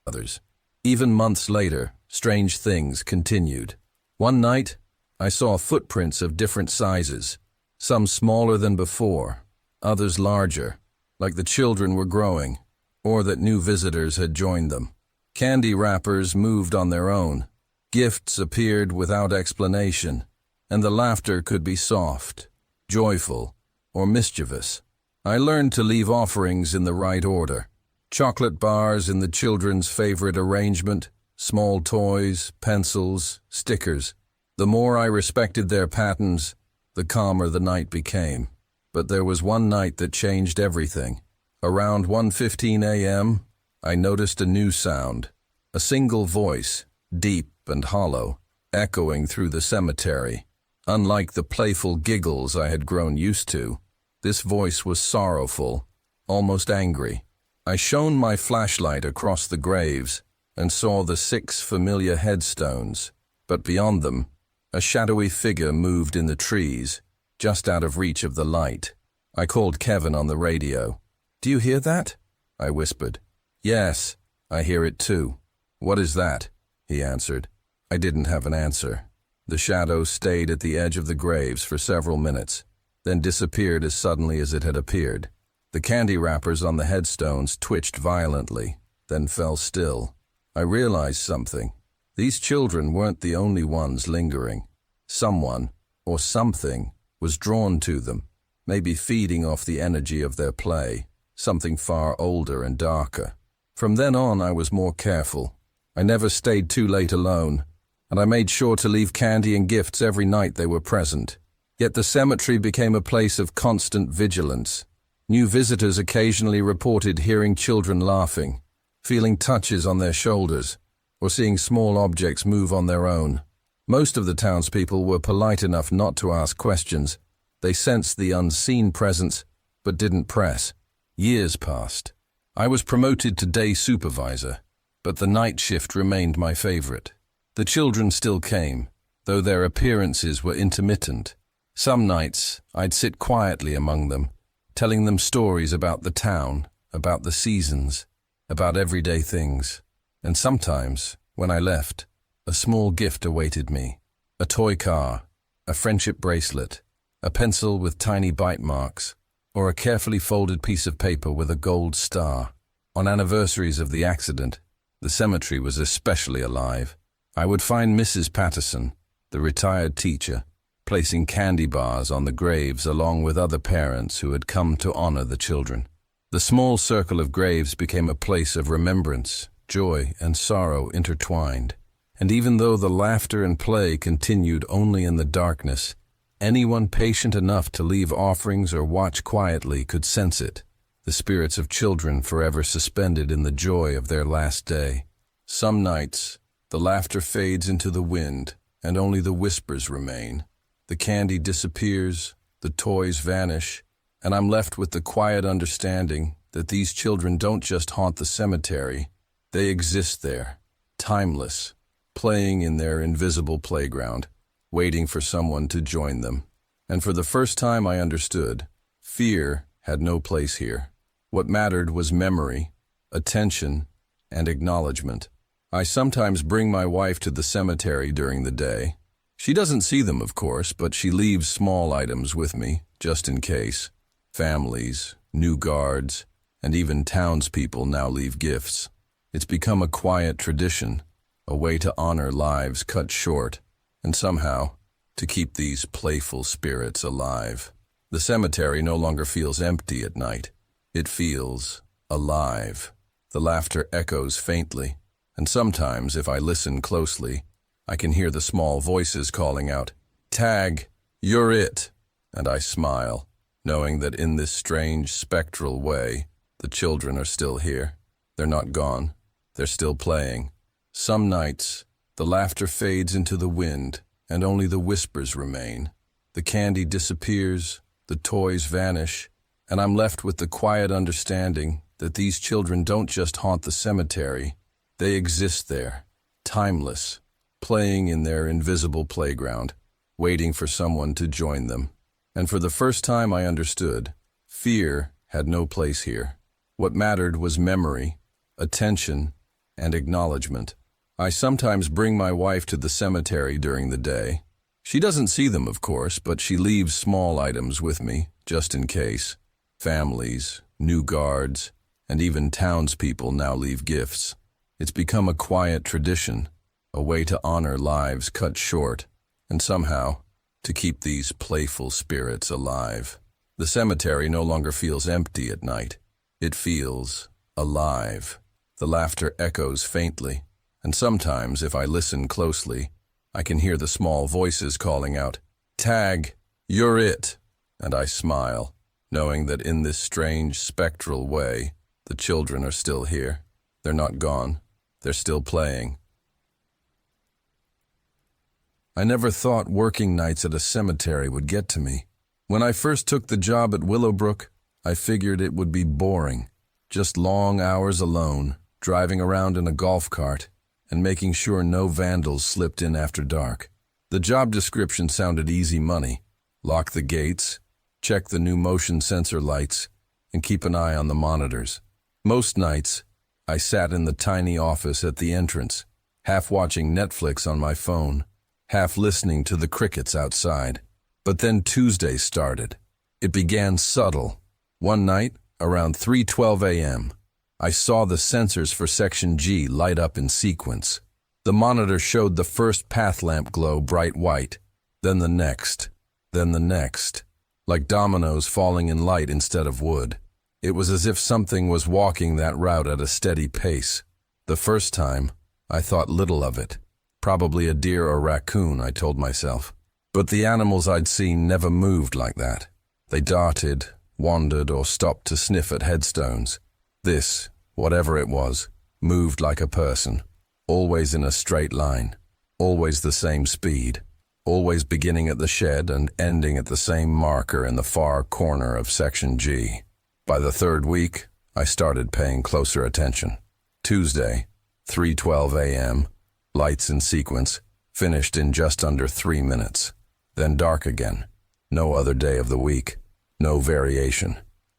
others. Even months later, strange things continued. One night, I saw footprints of different sizes, some smaller than before, others larger, like the children were growing, or that new visitors had joined them. Candy wrappers moved on their own. Gifts appeared without explanation, and the laughter could be soft, joyful, or mischievous. I learned to leave offerings in the right order. Chocolate bars in the children's favorite arrangement, small toys, pencils, stickers. The more I respected their patterns, the calmer the night became. But there was one night that changed everything. Around 1:15 a.m., I noticed a new sound, a single voice, deep and hollow, echoing through the cemetery. Unlike the playful giggles I had grown used to, this voice was sorrowful, almost angry. I shone my flashlight across the graves and saw the 6 familiar headstones, but beyond them, a shadowy figure moved in the trees, just out of reach of the light. I called Kevin on the radio. "Do you hear that?" I whispered. "Yes, I hear it too." "What is that?" he answered. I didn't have an answer. The shadow stayed at the edge of the graves for several minutes, then disappeared as suddenly as it had appeared. The candy wrappers on the headstones twitched violently, then fell still. I realized something. These children weren't the only ones lingering. Someone, or something, was drawn to them, maybe feeding off the energy of their play, something far older and darker. From then on, I was more careful. I never stayed too late alone, and I made sure to leave candy and gifts every night they were present. Yet the cemetery became a place of constant vigilance. New visitors occasionally reported hearing children laughing, feeling touches on their shoulders, or seeing small objects move on their own. Most of the townspeople were polite enough not to ask questions. They sensed the unseen presence, but didn't press. Years passed. I was promoted to day supervisor, but the night shift remained my favorite. The children still came, though their appearances were intermittent. Some nights, I'd sit quietly among them, telling them stories about the town, about the seasons, about everyday things. And sometimes, when I left, a small gift awaited me. A toy car, a friendship bracelet, a pencil with tiny bite marks, or a carefully folded piece of paper with a gold star. On anniversaries of the accident, the cemetery was especially alive. I would find Mrs. Patterson, the retired teacher, placing candy bars on the graves along with other parents who had come to honor the children. The small circle of graves became a place of remembrance, joy and sorrow intertwined. And even though the laughter and play continued only in the darkness, anyone patient enough to leave offerings or watch quietly could sense it, the spirits of children forever suspended in the joy of their last day. Some nights, the laughter fades into the wind, and only the whispers remain. The candy disappears, the toys vanish, and I'm left with the quiet understanding that these children don't just haunt the cemetery, they exist there, timeless, playing in their invisible playground, waiting for someone to join them. And for the first time I understood, fear had no place here. What mattered was memory, attention, and acknowledgement. I sometimes bring my wife to the cemetery during the day. She doesn't see them, of course, but she leaves small items with me, just in case. Families, new guards, and even townspeople now leave gifts. It's become a quiet tradition, a way to honor lives cut short, and somehow, to keep these playful spirits alive. The cemetery no longer feels empty at night. It feels alive. The laughter echoes faintly, and sometimes, if I listen closely, I can hear the small voices calling out, "Tag, "You're it," and I smile, knowing that in this strange, spectral way, the children are still here. They're not gone. They're still playing. Some nights, the laughter fades into the wind, and only the whispers remain. The candy disappears, the toys vanish, and I'm left with the quiet understanding that these children don't just haunt the cemetery. They exist there, timeless, playing in their invisible playground, waiting for someone to join them. And for the first time I understood, fear had no place here. What mattered was memory, attention, and acknowledgement. I sometimes bring my wife to the cemetery during the day. She doesn't see them, of course, but she leaves small items with me, just in case. Families, new guards, and even townspeople now leave gifts. It's become a quiet tradition, a way to honor lives cut short, and somehow, to keep these playful spirits alive. The cemetery no longer feels empty at night. It feels alive. The laughter echoes faintly, and sometimes, if I listen closely, I can hear the small voices calling out, "Tag, you're it," and I smile, knowing that in this strange, spectral way, the children are still here. They're not gone. They're still playing. I never thought working nights at a cemetery would get to me. When I first took the job at Willowbrook, I figured it would be boring. Just long hours alone, driving around in a golf cart, and making sure no vandals slipped in after dark. The job description sounded easy money. Lock the gates, check the new motion sensor lights, and keep an eye on the monitors. Most nights, I sat in the tiny office at the entrance, half watching Netflix on my phone, half listening to the crickets outside. But then Tuesday started. It began subtle. One night, around 3:12 a.m., I saw the sensors for Section G light up in sequence. The monitor showed the first path lamp glow bright white, then the next, like dominoes falling in light instead of wood. It was as if something was walking that route at a steady pace. The first time, I thought little of it. Probably a deer or raccoon, I told myself. But the animals I'd seen never moved like that. They darted, wandered, or stopped to sniff at headstones. This, whatever it was, moved like a person, always in a straight line, always the same speed, always beginning at the shed and ending at the same marker in the far corner of Section G. By the third week, I started paying closer attention. Tuesday, 3:12 a.m., lights in sequence, finished in just under 3 minutes. Then dark again. No other day of the week. No variation.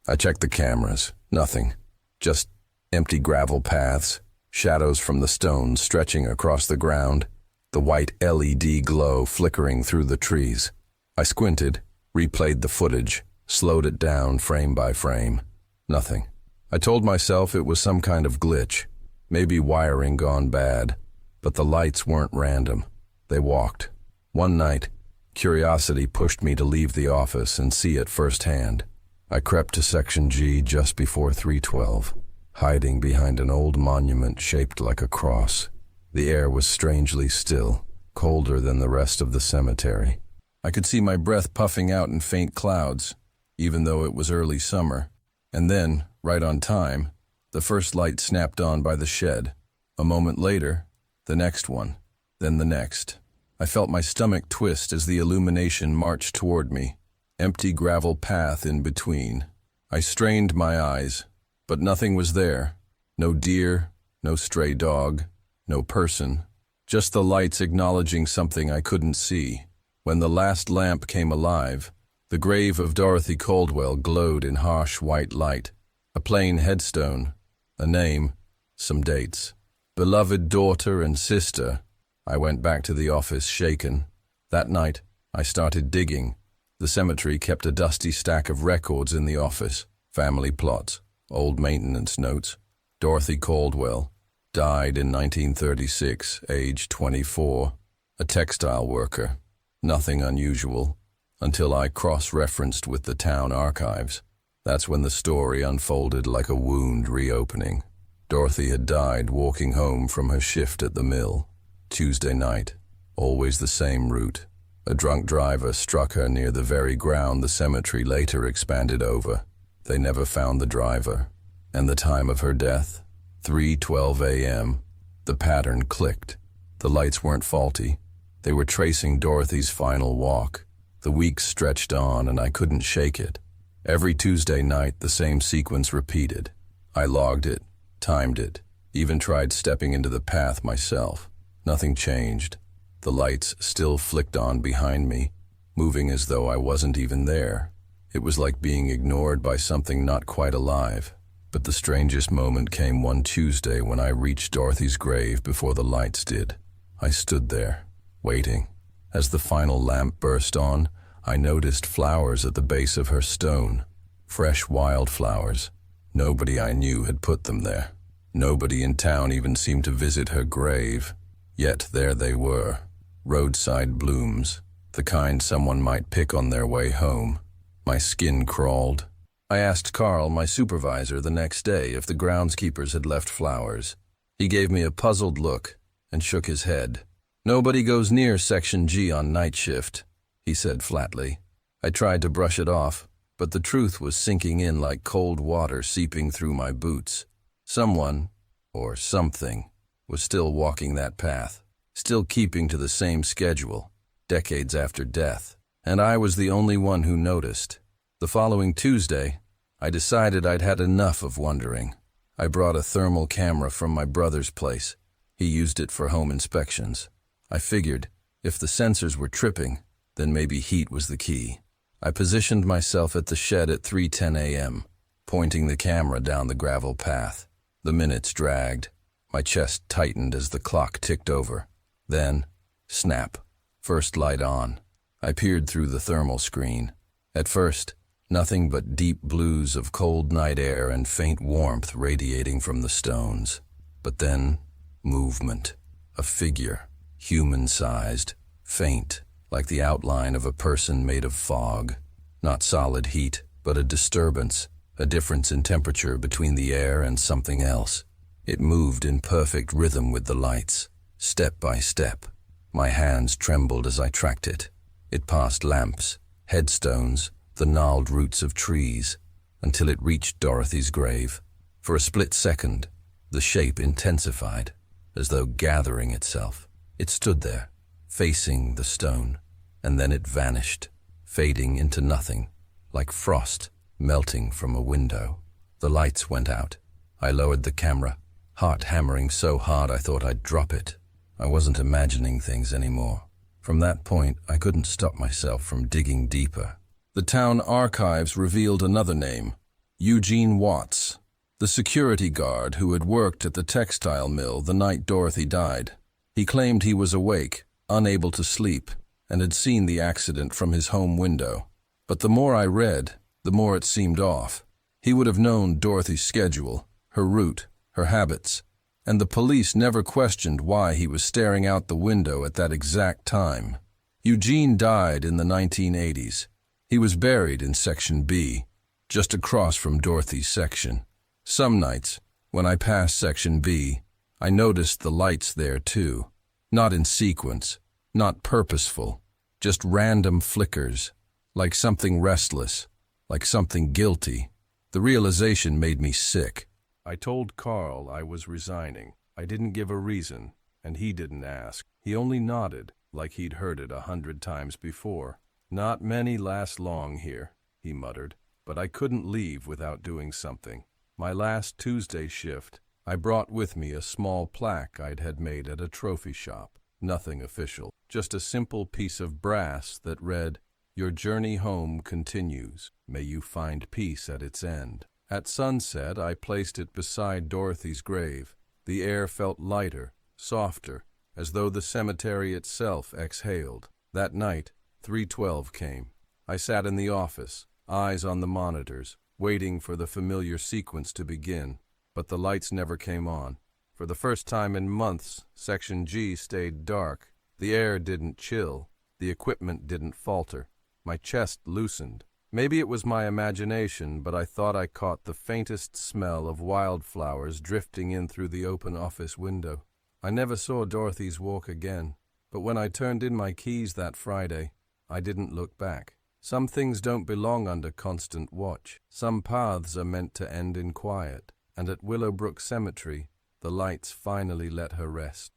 I checked the cameras. Nothing. Just empty gravel paths, shadows from the stones stretching across the ground, the white LED glow flickering through the trees. I squinted, replayed the footage, slowed it down frame by frame. Nothing. I told myself it was some kind of glitch, maybe wiring gone bad, but the lights weren't random. They walked. One night, curiosity pushed me to leave the office and see it firsthand. I crept to Section G just before 3:12, hiding behind an old monument shaped like a cross. The air was strangely still, colder than the rest of the cemetery. I could see my breath puffing out in faint clouds, even though it was early summer. And then, right on time, the first light snapped on by the shed. A moment later, the next one, then the next. I felt my stomach twist as the illumination marched toward me. Empty gravel path in between. I strained my eyes, but nothing was there. No deer, no stray dog, no person. Just the lights acknowledging something I couldn't see. When the last lamp came alive, the grave of Dorothy Caldwell glowed in harsh white light. A plain headstone, a name, some dates. Beloved daughter and sister. I went back to the office shaken. That night, I started digging. The cemetery kept a dusty stack of records in the office, family plots, old maintenance notes. Dorothy Caldwell died in 1936, age 24, a textile worker. Nothing unusual, until I cross-referenced with the town archives. That's when the story unfolded like a wound reopening. Dorothy had died walking home from her shift at the mill. Tuesday night, always the same route. A drunk driver struck her near the very ground the cemetery later expanded over. They never found the driver. And the time of her death? 3:12 a.m. The pattern clicked. The lights weren't faulty. They were tracing Dorothy's final walk. The weeks stretched on and I couldn't shake it. Every Tuesday night the same sequence repeated. I logged it, timed it, even tried stepping into the path myself. Nothing changed. The lights still flicked on behind me, moving as though I wasn't even there. It was like being ignored by something not quite alive. But the strangest moment came one Tuesday when I reached Dorothy's grave before the lights did. I stood there, waiting. As the final lamp burst on, I noticed flowers at the base of her stone. Fresh wildflowers. Nobody I knew had put them there. Nobody in town even seemed to visit her grave. Yet there they were. Roadside blooms, the kind someone might pick on their way home. My skin crawled. I asked Carl, my supervisor, the next day if the groundskeepers had left flowers. He gave me a puzzled look and shook his head. "Nobody goes near Section G on night shift," he said flatly. I tried to brush it off, but the truth was sinking in like cold water seeping through my boots. Someone, or something, was still walking that path, still keeping to the same schedule, decades after death, and I was the only one who noticed. The following Tuesday, I decided I'd had enough of wondering. I brought a thermal camera from my brother's place. He used it for home inspections. I figured, if the sensors were tripping, then maybe heat was the key. I positioned myself at the shed at 3:10 a.m., pointing the camera down the gravel path. The minutes dragged. My chest tightened as the clock ticked over. Then, snap, first light on. I peered through the thermal screen. At first, nothing but deep blues of cold night air and faint warmth radiating from the stones. But then, movement. A figure, human-sized, faint, like the outline of a person made of fog. Not solid heat, but a disturbance, a difference in temperature between the air and something else. It moved in perfect rhythm with the lights, step by step. My hands trembled as I tracked it. It passed lamps, headstones, the gnarled roots of trees, until it reached Dorothy's grave. For a split second, the shape intensified, as though gathering itself. It stood there, facing the stone, and then it vanished, fading into nothing, like frost melting from a window. The lights went out. I lowered the camera, heart hammering so hard I thought I'd drop it. I wasn't imagining things anymore. From that point, I couldn't stop myself from digging deeper. The town archives revealed another name, Eugene Watts, the security guard who had worked at the textile mill the night Dorothy died. He claimed he was awake, unable to sleep, and had seen the accident from his home window. But the more I read, the more it seemed off. He would have known Dorothy's schedule, her route, her habits, and the police never questioned why he was staring out the window at that exact time. Eugene died in the 1980s. He was buried in Section B, just across from Dorothy's section. Some nights, when I passed Section B, I noticed the lights there too. Not in sequence, not purposeful, just random flickers, like something restless, like something guilty. The realization made me sick. I told Carl I was resigning. I didn't give a reason, and he didn't ask. He only nodded, like he'd heard it 100 times before. "Not many last long here," he muttered, but I couldn't leave without doing something. My last Tuesday shift, I brought with me a small plaque I'd had made at a trophy shop. Nothing official, just a simple piece of brass that read, "Your journey home continues. May you find peace at its end." At sunset, I placed it beside Dorothy's grave. The air felt lighter, softer, as though the cemetery itself exhaled. That night, 3:12 came. I sat in the office, eyes on the monitors, waiting for the familiar sequence to begin. But the lights never came on. For the first time in months, Section G stayed dark. The air didn't chill. The equipment didn't falter. My chest loosened. Maybe it was my imagination, but I thought I caught the faintest smell of wildflowers drifting in through the open office window. I never saw Dorothy's walk again, but when I turned in my keys that Friday, I didn't look back. Some things don't belong under constant watch. Some paths are meant to end in quiet, and at Willowbrook Cemetery, the lights finally let her rest.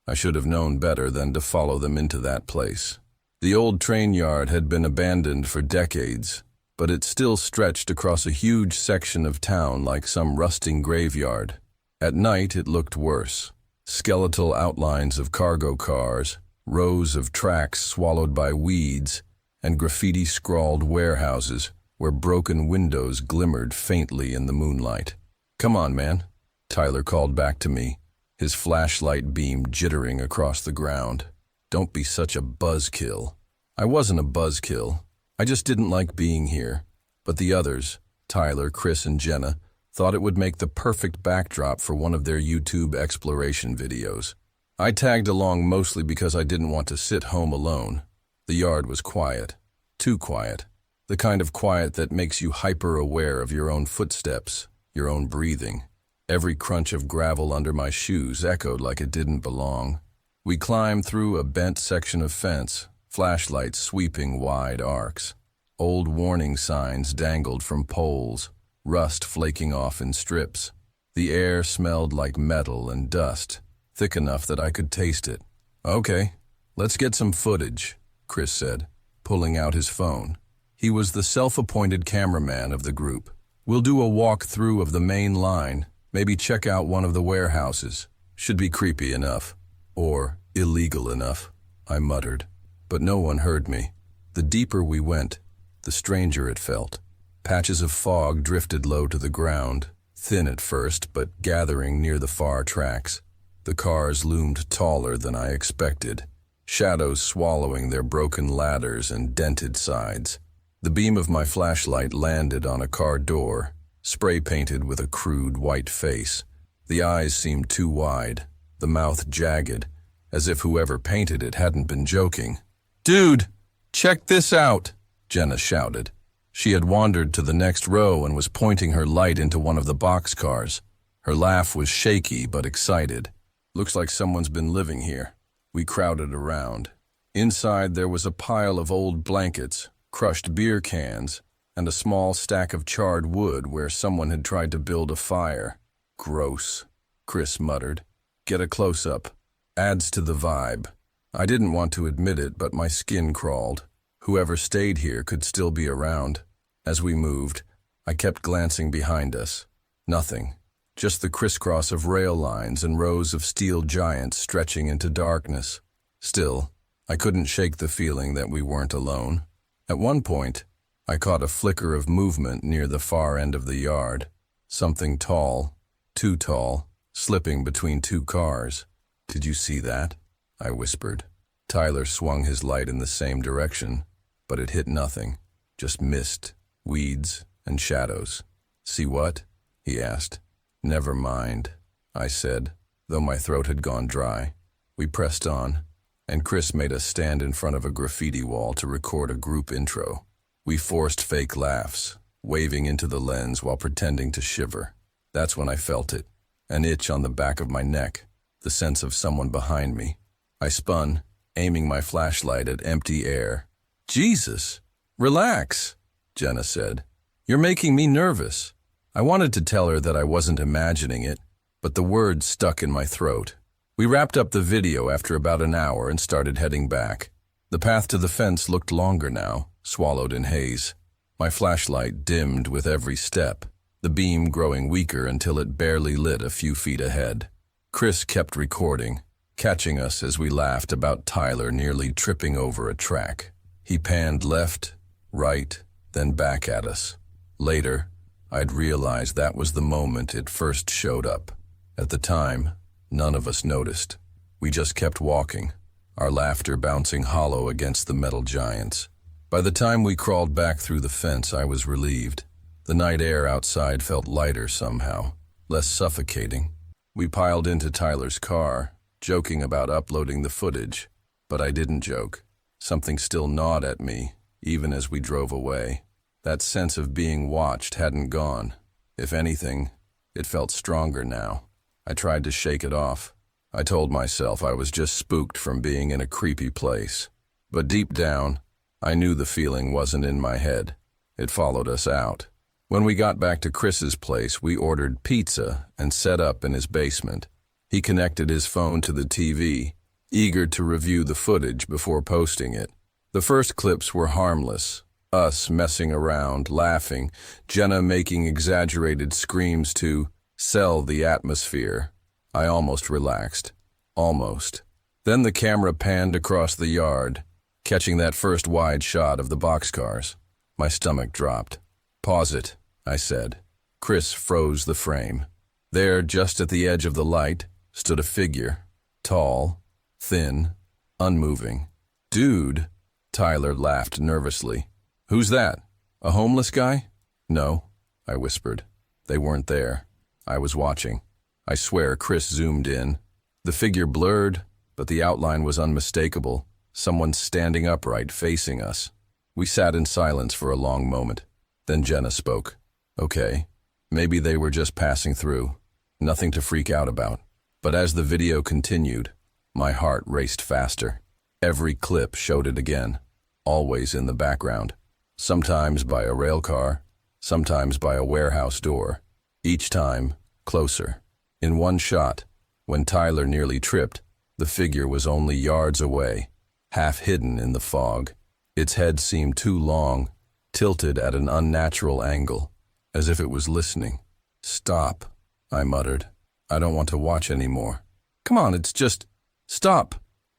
I should have known better than to follow them into that place. The old train yard had been abandoned for decades, but it still stretched across a huge section of town like some rusting graveyard. At night it looked worse. Skeletal outlines of cargo cars, rows of tracks swallowed by weeds, and graffiti-scrawled warehouses where broken windows glimmered faintly in the moonlight. "Come on, man," Tyler called back to me, his flashlight beam jittering across the ground. "Don't be such a buzzkill." I wasn't a buzzkill. I just didn't like being here. But the others, Tyler, Chris, and Jenna, thought it would make the perfect backdrop for one of their YouTube exploration videos. I tagged along mostly because I didn't want to sit home alone. The yard was quiet. Too quiet. The kind of quiet that makes you hyper-aware of your own footsteps, your own breathing. Every crunch of gravel under my shoes echoed like it didn't belong. We climbed through a bent section of fence, flashlights sweeping wide arcs. Old warning signs dangled from poles, rust flaking off in strips. The air smelled like metal and dust, thick enough that I could taste it. "Okay, let's get some footage," Chris said, pulling out his phone. He was the self-appointed cameraman of the group. "We'll do a walk-through of the main line, maybe check out one of the warehouses. Should be creepy enough. Or illegal enough," I muttered. But no one heard me. The deeper we went, the stranger it felt. Patches of fog drifted low to the ground, thin at first, but gathering near the far tracks. The cars loomed taller than I expected, shadows swallowing their broken ladders and dented sides. The beam of my flashlight landed on a car door, spray-painted with a crude white face. The eyes seemed too wide, the mouth jagged, as if whoever painted it hadn't been joking. "Dude, check this out!" Jenna shouted. She had wandered to the next row and was pointing her light into one of the boxcars. Her laugh was shaky but excited. "Looks like someone's been living here." We crowded around. Inside there was a pile of old blankets, crushed beer cans, and a small stack of charred wood where someone had tried to build a fire. "Gross," Chris muttered. "Get a close-up. Adds to the vibe." I didn't want to admit it, but my skin crawled. Whoever stayed here could still be around. As we moved, I kept glancing behind us. Nothing. Just the crisscross of rail lines and rows of steel giants stretching into darkness. Still, I couldn't shake the feeling that we weren't alone. At one point, I caught a flicker of movement near the far end of the yard. Something tall, too tall, slipping between two cars. "Did you see that?" I whispered. Tyler swung his light in the same direction, but it hit nothing. Just mist, weeds, and shadows. "See what?" he asked. "Never mind," I said, though my throat had gone dry. We pressed on, and Chris made us stand in front of a graffiti wall to record a group intro. We forced fake laughs, waving into the lens while pretending to shiver. That's when I felt it, an itch on the back of my neck, the sense of someone behind me. I spun, aiming my flashlight at empty air. "Jesus, relax," Jenna said. "You're making me nervous." I wanted to tell her that I wasn't imagining it, but the words stuck in my throat. We wrapped up the video after about an hour and started heading back. The path to the fence looked longer now, swallowed in haze. My flashlight dimmed with every step, the beam growing weaker until it barely lit a few feet ahead. Chris kept recording, catching us as we laughed about Tyler nearly tripping over a track. He panned left, right, then back at us. Later, I'd realized that was the moment it first showed up. At the time, none of us noticed. We just kept walking, our laughter bouncing hollow against the metal giants. By the time we crawled back through the fence, I was relieved. The night air outside felt lighter somehow, less suffocating. We piled into Tyler's car, joking about uploading the footage, but I didn't joke. Something still gnawed at me, even as we drove away. That sense of being watched hadn't gone. If anything, it felt stronger now. I tried to shake it off. I told myself I was just spooked from being in a creepy place. But deep down, I knew the feeling wasn't in my head. It followed us out. When we got back to Chris's place, we ordered pizza and set up in his basement. He connected his phone to the TV, eager to review the footage before posting it. The first clips were harmless. Us messing around, laughing, Jenna making exaggerated screams to sell the atmosphere. I almost relaxed. Almost. Then the camera panned across the yard, catching that first wide shot of the boxcars. My stomach dropped. "Pause it," I said. Chris froze the frame. There, just at the edge of the light, stood a figure. Tall, thin, unmoving. "Dude," Tyler laughed nervously. "Who's that? A homeless guy?" "No," I whispered. They weren't there. I was watching. I swear Chris zoomed in. The figure blurred, but the outline was unmistakable. Someone standing upright, facing us. We sat in silence for a long moment. Then Jenna spoke. "Okay, maybe they were just passing through. Nothing to freak out about." But as the video continued, my heart raced faster. Every clip showed it again, always in the background. Sometimes by a rail car, sometimes by a warehouse door. Each time, closer. In one shot, when Tyler nearly tripped, the figure was only yards away, half hidden in the fog. Its head seemed too long, tilted at an unnatural angle, as if it was listening. "Stop," I muttered. "I don't want to watch anymore." "Come on, it's just... Stop!"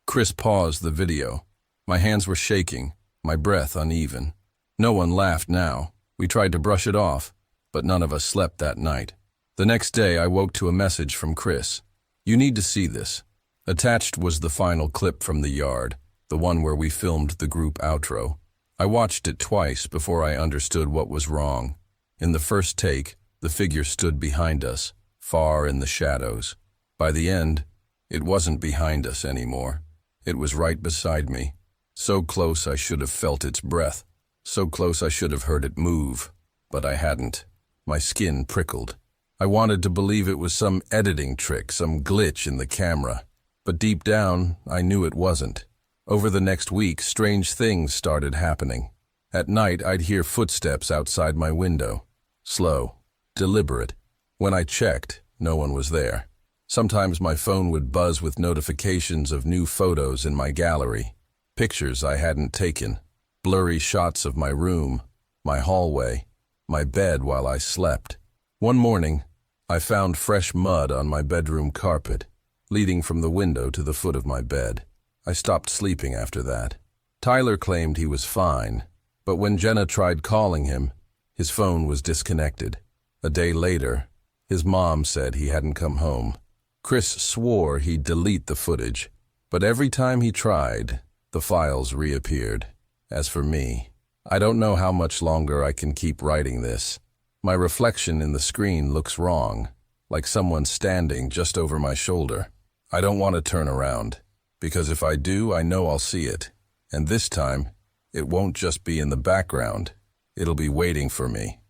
Chris paused the video. My hands were shaking, my breath uneven. No one laughed now. We tried to brush it off, but none of us slept that night. The next day, I woke to a message from Chris. "You need to see this." Attached was the final clip from the yard, the one where we filmed the group outro. I watched it twice before I understood what was wrong. In the first take, the figure stood behind us, far in the shadows. By the end, it wasn't behind us anymore. It was right beside me. So close I should have felt its breath. So close I should have heard it move. But I hadn't. My skin prickled. I wanted to believe it was some editing trick, some glitch in the camera. But deep down, I knew it wasn't. Over the next week, strange things started happening. At night, I'd hear footsteps outside my window. Slow, deliberate. When I checked, no one was there. Sometimes my phone would buzz with notifications of new photos in my gallery. Pictures I hadn't taken. Blurry shots of my room, my hallway, my bed while I slept. One morning, I found fresh mud on my bedroom carpet, leading from the window to the foot of my bed. I stopped sleeping after that. Tyler claimed he was fine, but when Jenna tried calling him, his phone was disconnected. A day later, his mom said he hadn't come home. Chris swore he'd delete the footage, but every time he tried, the files reappeared. As for me, I don't know how much longer I can keep writing this. My reflection in the screen looks wrong, like someone standing just over my shoulder. I don't want to turn around, because if I do, I know I'll see it. And this time, it won't just be in the background. It'll be waiting for me.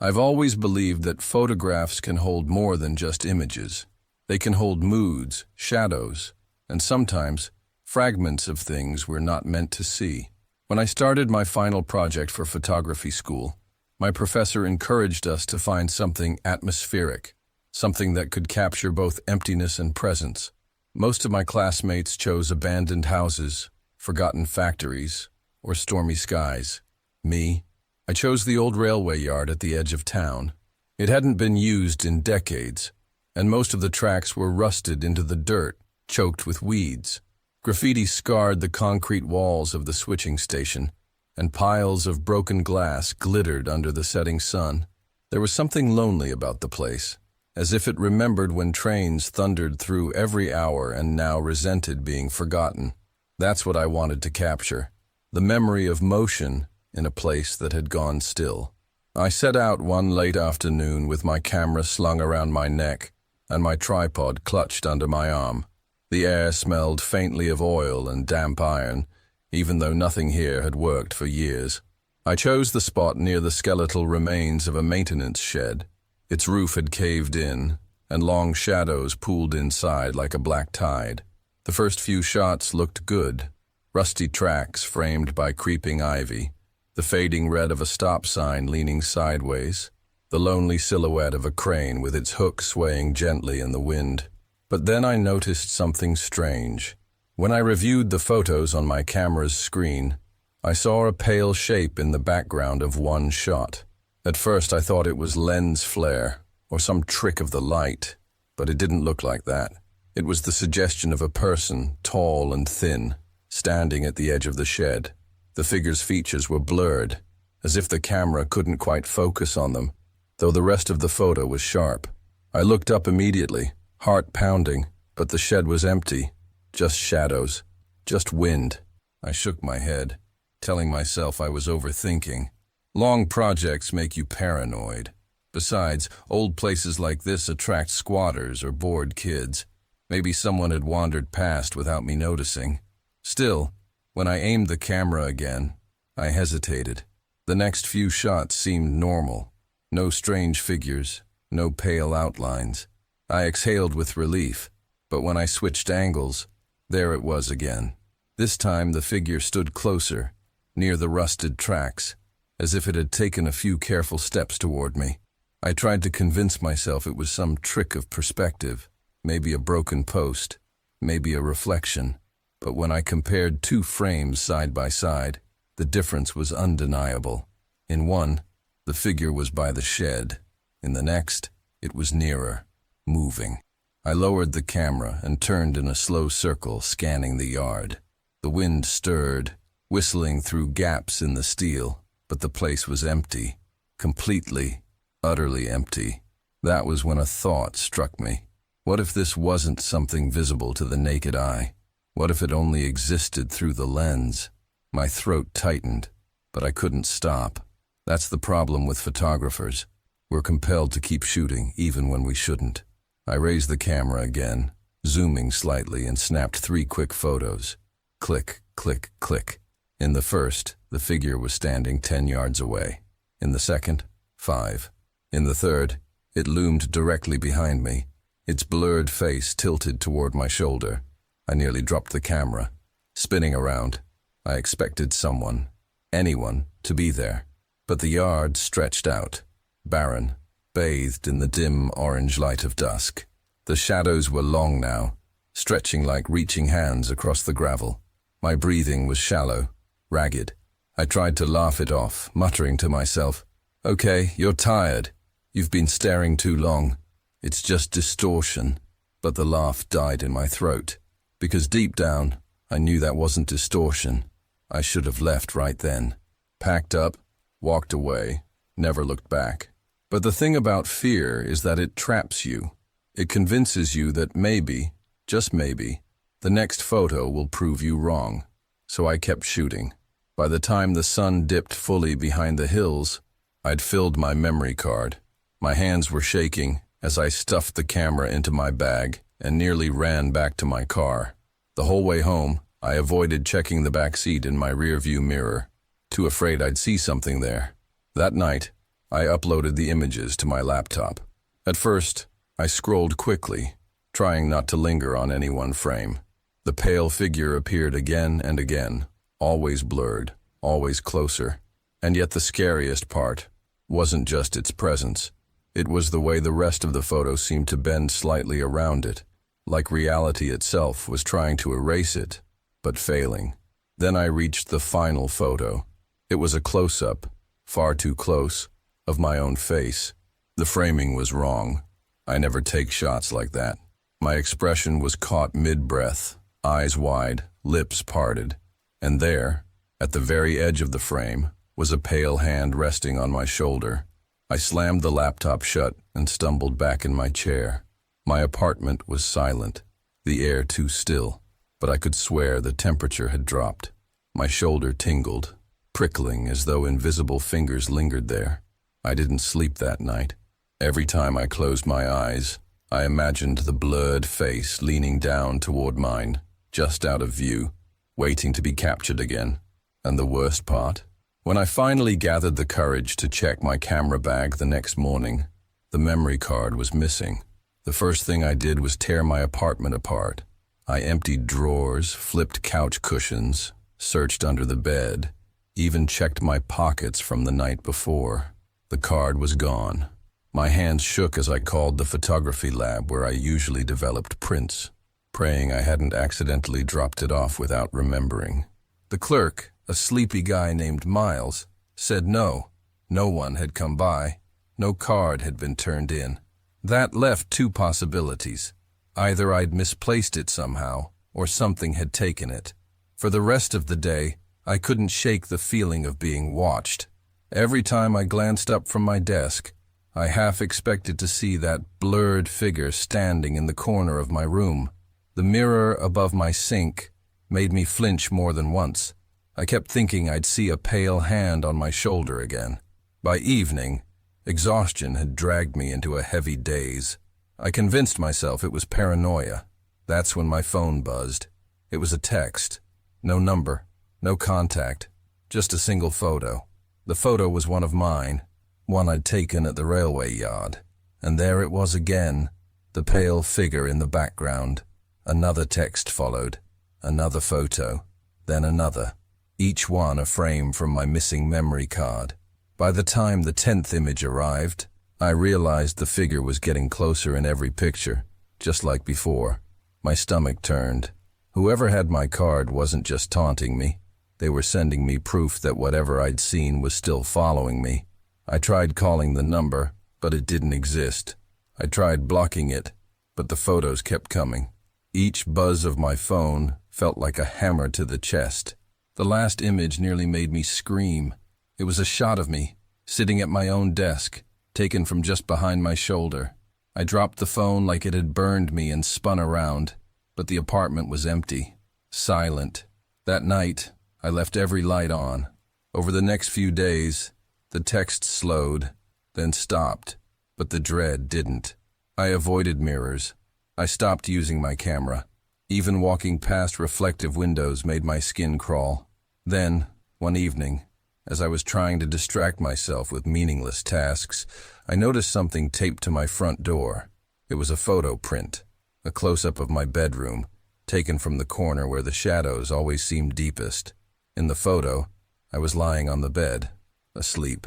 I've always believed that photographs can hold more than just images. They can hold moods, shadows, and sometimes fragments of things we're not meant to see. When I started my final project for photography school, my professor encouraged us to find something atmospheric, something that could capture both emptiness and presence. Most of my classmates chose abandoned houses, forgotten factories, or stormy skies. Me, I chose the old railway yard at the edge of town. It hadn't been used in decades, and most of the tracks were rusted into the dirt, choked with weeds. Graffiti scarred the concrete walls of the switching station, and piles of broken glass glittered under the setting sun. There was something lonely about the place, as if it remembered when trains thundered through every hour and now resented being forgotten. That's what I wanted to capture, the memory of motion in a place that had gone still. I set out one late afternoon with my camera slung around my neck and my tripod clutched under my arm. The air smelled faintly of oil and damp iron, even though nothing here had worked for years. I chose the spot near the skeletal remains of a maintenance shed. Its roof had caved in, and long shadows pooled inside like a black tide. The first few shots looked good. Rusty tracks framed by creeping ivy, the fading red of a stop sign leaning sideways, the lonely silhouette of a crane with its hook swaying gently in the wind. But then I noticed something strange. When I reviewed the photos on my camera's screen, I saw a pale shape in the background of one shot. At first I thought it was lens flare, or some trick of the light, but it didn't look like that. It was the suggestion of a person, tall and thin, standing at the edge of the shed. The figure's features were blurred, as if the camera couldn't quite focus on them, though the rest of the photo was sharp. I looked up immediately, heart pounding, but the shed was empty. Just shadows, just wind. I shook my head, telling myself I was overthinking. Long projects make you paranoid. Besides, old places like this attract squatters or bored kids. Maybe someone had wandered past without me noticing. Still, when I aimed the camera again, I hesitated. The next few shots seemed normal. No strange figures, no pale outlines. I exhaled with relief, but when I switched angles, there it was again. This time the figure stood closer, near the rusted tracks, as if it had taken a few careful steps toward me. I tried to convince myself it was some trick of perspective, maybe a broken post, maybe a reflection. But when I compared two frames side by side, the difference was undeniable. In one, the figure was by the shed. In the next, it was nearer, moving. I lowered the camera and turned in a slow circle, scanning the yard. The wind stirred, whistling through gaps in the steel, but the place was empty. Completely, utterly empty. That was when a thought struck me. What if this wasn't something visible to the naked eye? What if it only existed through the lens? My throat tightened, but I couldn't stop. That's the problem with photographers. We're compelled to keep shooting, even when we shouldn't. I raised the camera again, zooming slightly, and snapped 3 quick photos. Click, click, click. In the first, the figure was standing 10 yards away. In the second, 5. In the third, it loomed directly behind me, its blurred face tilted toward my shoulder. I nearly dropped the camera. Spinning around, I expected someone, anyone, to be there. But the yard stretched out, barren, bathed in the dim orange light of dusk. The shadows were long now, stretching like reaching hands across the gravel. My breathing was shallow, ragged. I tried to laugh it off, muttering to myself, "Okay, you're tired. You've been staring too long. It's just distortion." But the laugh died in my throat, because deep down, I knew that wasn't distortion. I should have left right then. Packed up, walked away, never looked back. But the thing about fear is that it traps you. It convinces you that maybe, just maybe, the next photo will prove you wrong. So I kept shooting. By the time the sun dipped fully behind the hills, I'd filled my memory card. My hands were shaking as I stuffed the camera into my bag and nearly ran back to my car. The whole way home, I avoided checking the back seat in my rearview mirror, too afraid I'd see something there. That night, I uploaded the images to my laptop. At first, I scrolled quickly, trying not to linger on any one frame. The pale figure appeared again and again, always blurred, always closer. And yet the scariest part wasn't just its presence. It was the way the rest of the photo seemed to bend slightly around it, like reality itself was trying to erase it, but failing. Then I reached the final photo. It was a close-up, far too close, of my own face. The framing was wrong. I never take shots like that. My expression was caught mid-breath, eyes wide, lips parted. And there, at the very edge of the frame, was a pale hand resting on my shoulder. I slammed the laptop shut and stumbled back in my chair. My apartment was silent, the air too still, but I could swear the temperature had dropped. My shoulder tingled, prickling as though invisible fingers lingered there. I didn't sleep that night. Every time I closed my eyes, I imagined the blurred face leaning down toward mine, just out of view, waiting to be captured again. And the worst part? When I finally gathered the courage to check my camera bag the next morning, the memory card was missing. The first thing I did was tear my apartment apart. I emptied drawers, flipped couch cushions, searched under the bed, even checked my pockets from the night before. The card was gone. My hands shook as I called the photography lab where I usually developed prints, praying I hadn't accidentally dropped it off without remembering. The clerk, a sleepy guy named Miles, said no one had come by, no card had been turned in. That left two possibilities. Either I'd misplaced it somehow, or something had taken it. For the rest of the day, I couldn't shake the feeling of being watched. Every time I glanced up from my desk, I half expected to see that blurred figure standing in the corner of my room. The mirror above my sink made me flinch more than once. I kept thinking I'd see a pale hand on my shoulder again. By evening, exhaustion had dragged me into a heavy daze. I convinced myself it was paranoia. That's when my phone buzzed. It was a text. No number, no contact, just a single photo. The photo was one of mine, one I'd taken at the railway yard. And there it was again, the pale figure in the background. Another text followed, another photo, then another, each one a frame from my missing memory card. By the time the 10th image arrived, I realized the figure was getting closer in every picture, just like before. My stomach turned. Whoever had my card wasn't just taunting me. They were sending me proof that whatever I'd seen was still following me. I tried calling the number, but it didn't exist. I tried blocking it, but the photos kept coming. Each buzz of my phone felt like a hammer to the chest. The last image nearly made me scream. It was a shot of me, sitting at my own desk, taken from just behind my shoulder. I dropped the phone like it had burned me and spun around, but the apartment was empty, silent. That night, I left every light on. Over the next few days, the text slowed, then stopped, but the dread didn't. I avoided mirrors. I stopped using my camera. Even walking past reflective windows made my skin crawl. Then, one evening, as I was trying to distract myself with meaningless tasks, I noticed something taped to my front door. It was a photo print, a close-up of my bedroom, taken from the corner where the shadows always seemed deepest. In the photo, I was lying on the bed, asleep,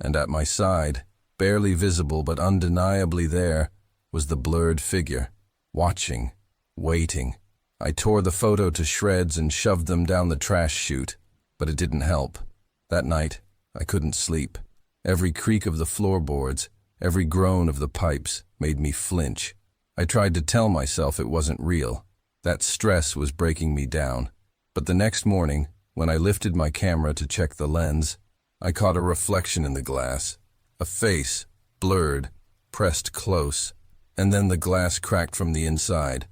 and at my side, barely visible but undeniably there, was the blurred figure, watching, waiting. I tore the photo to shreds and shoved them down the trash chute, but it didn't help. That night, I couldn't sleep. Every creak of the floorboards, every groan of the pipes made me flinch. I tried to tell myself it wasn't real. That stress was breaking me down. But the next morning, when I lifted my camera to check the lens, I caught a reflection in the glass. A face, blurred, pressed close, and then the glass cracked from the inside.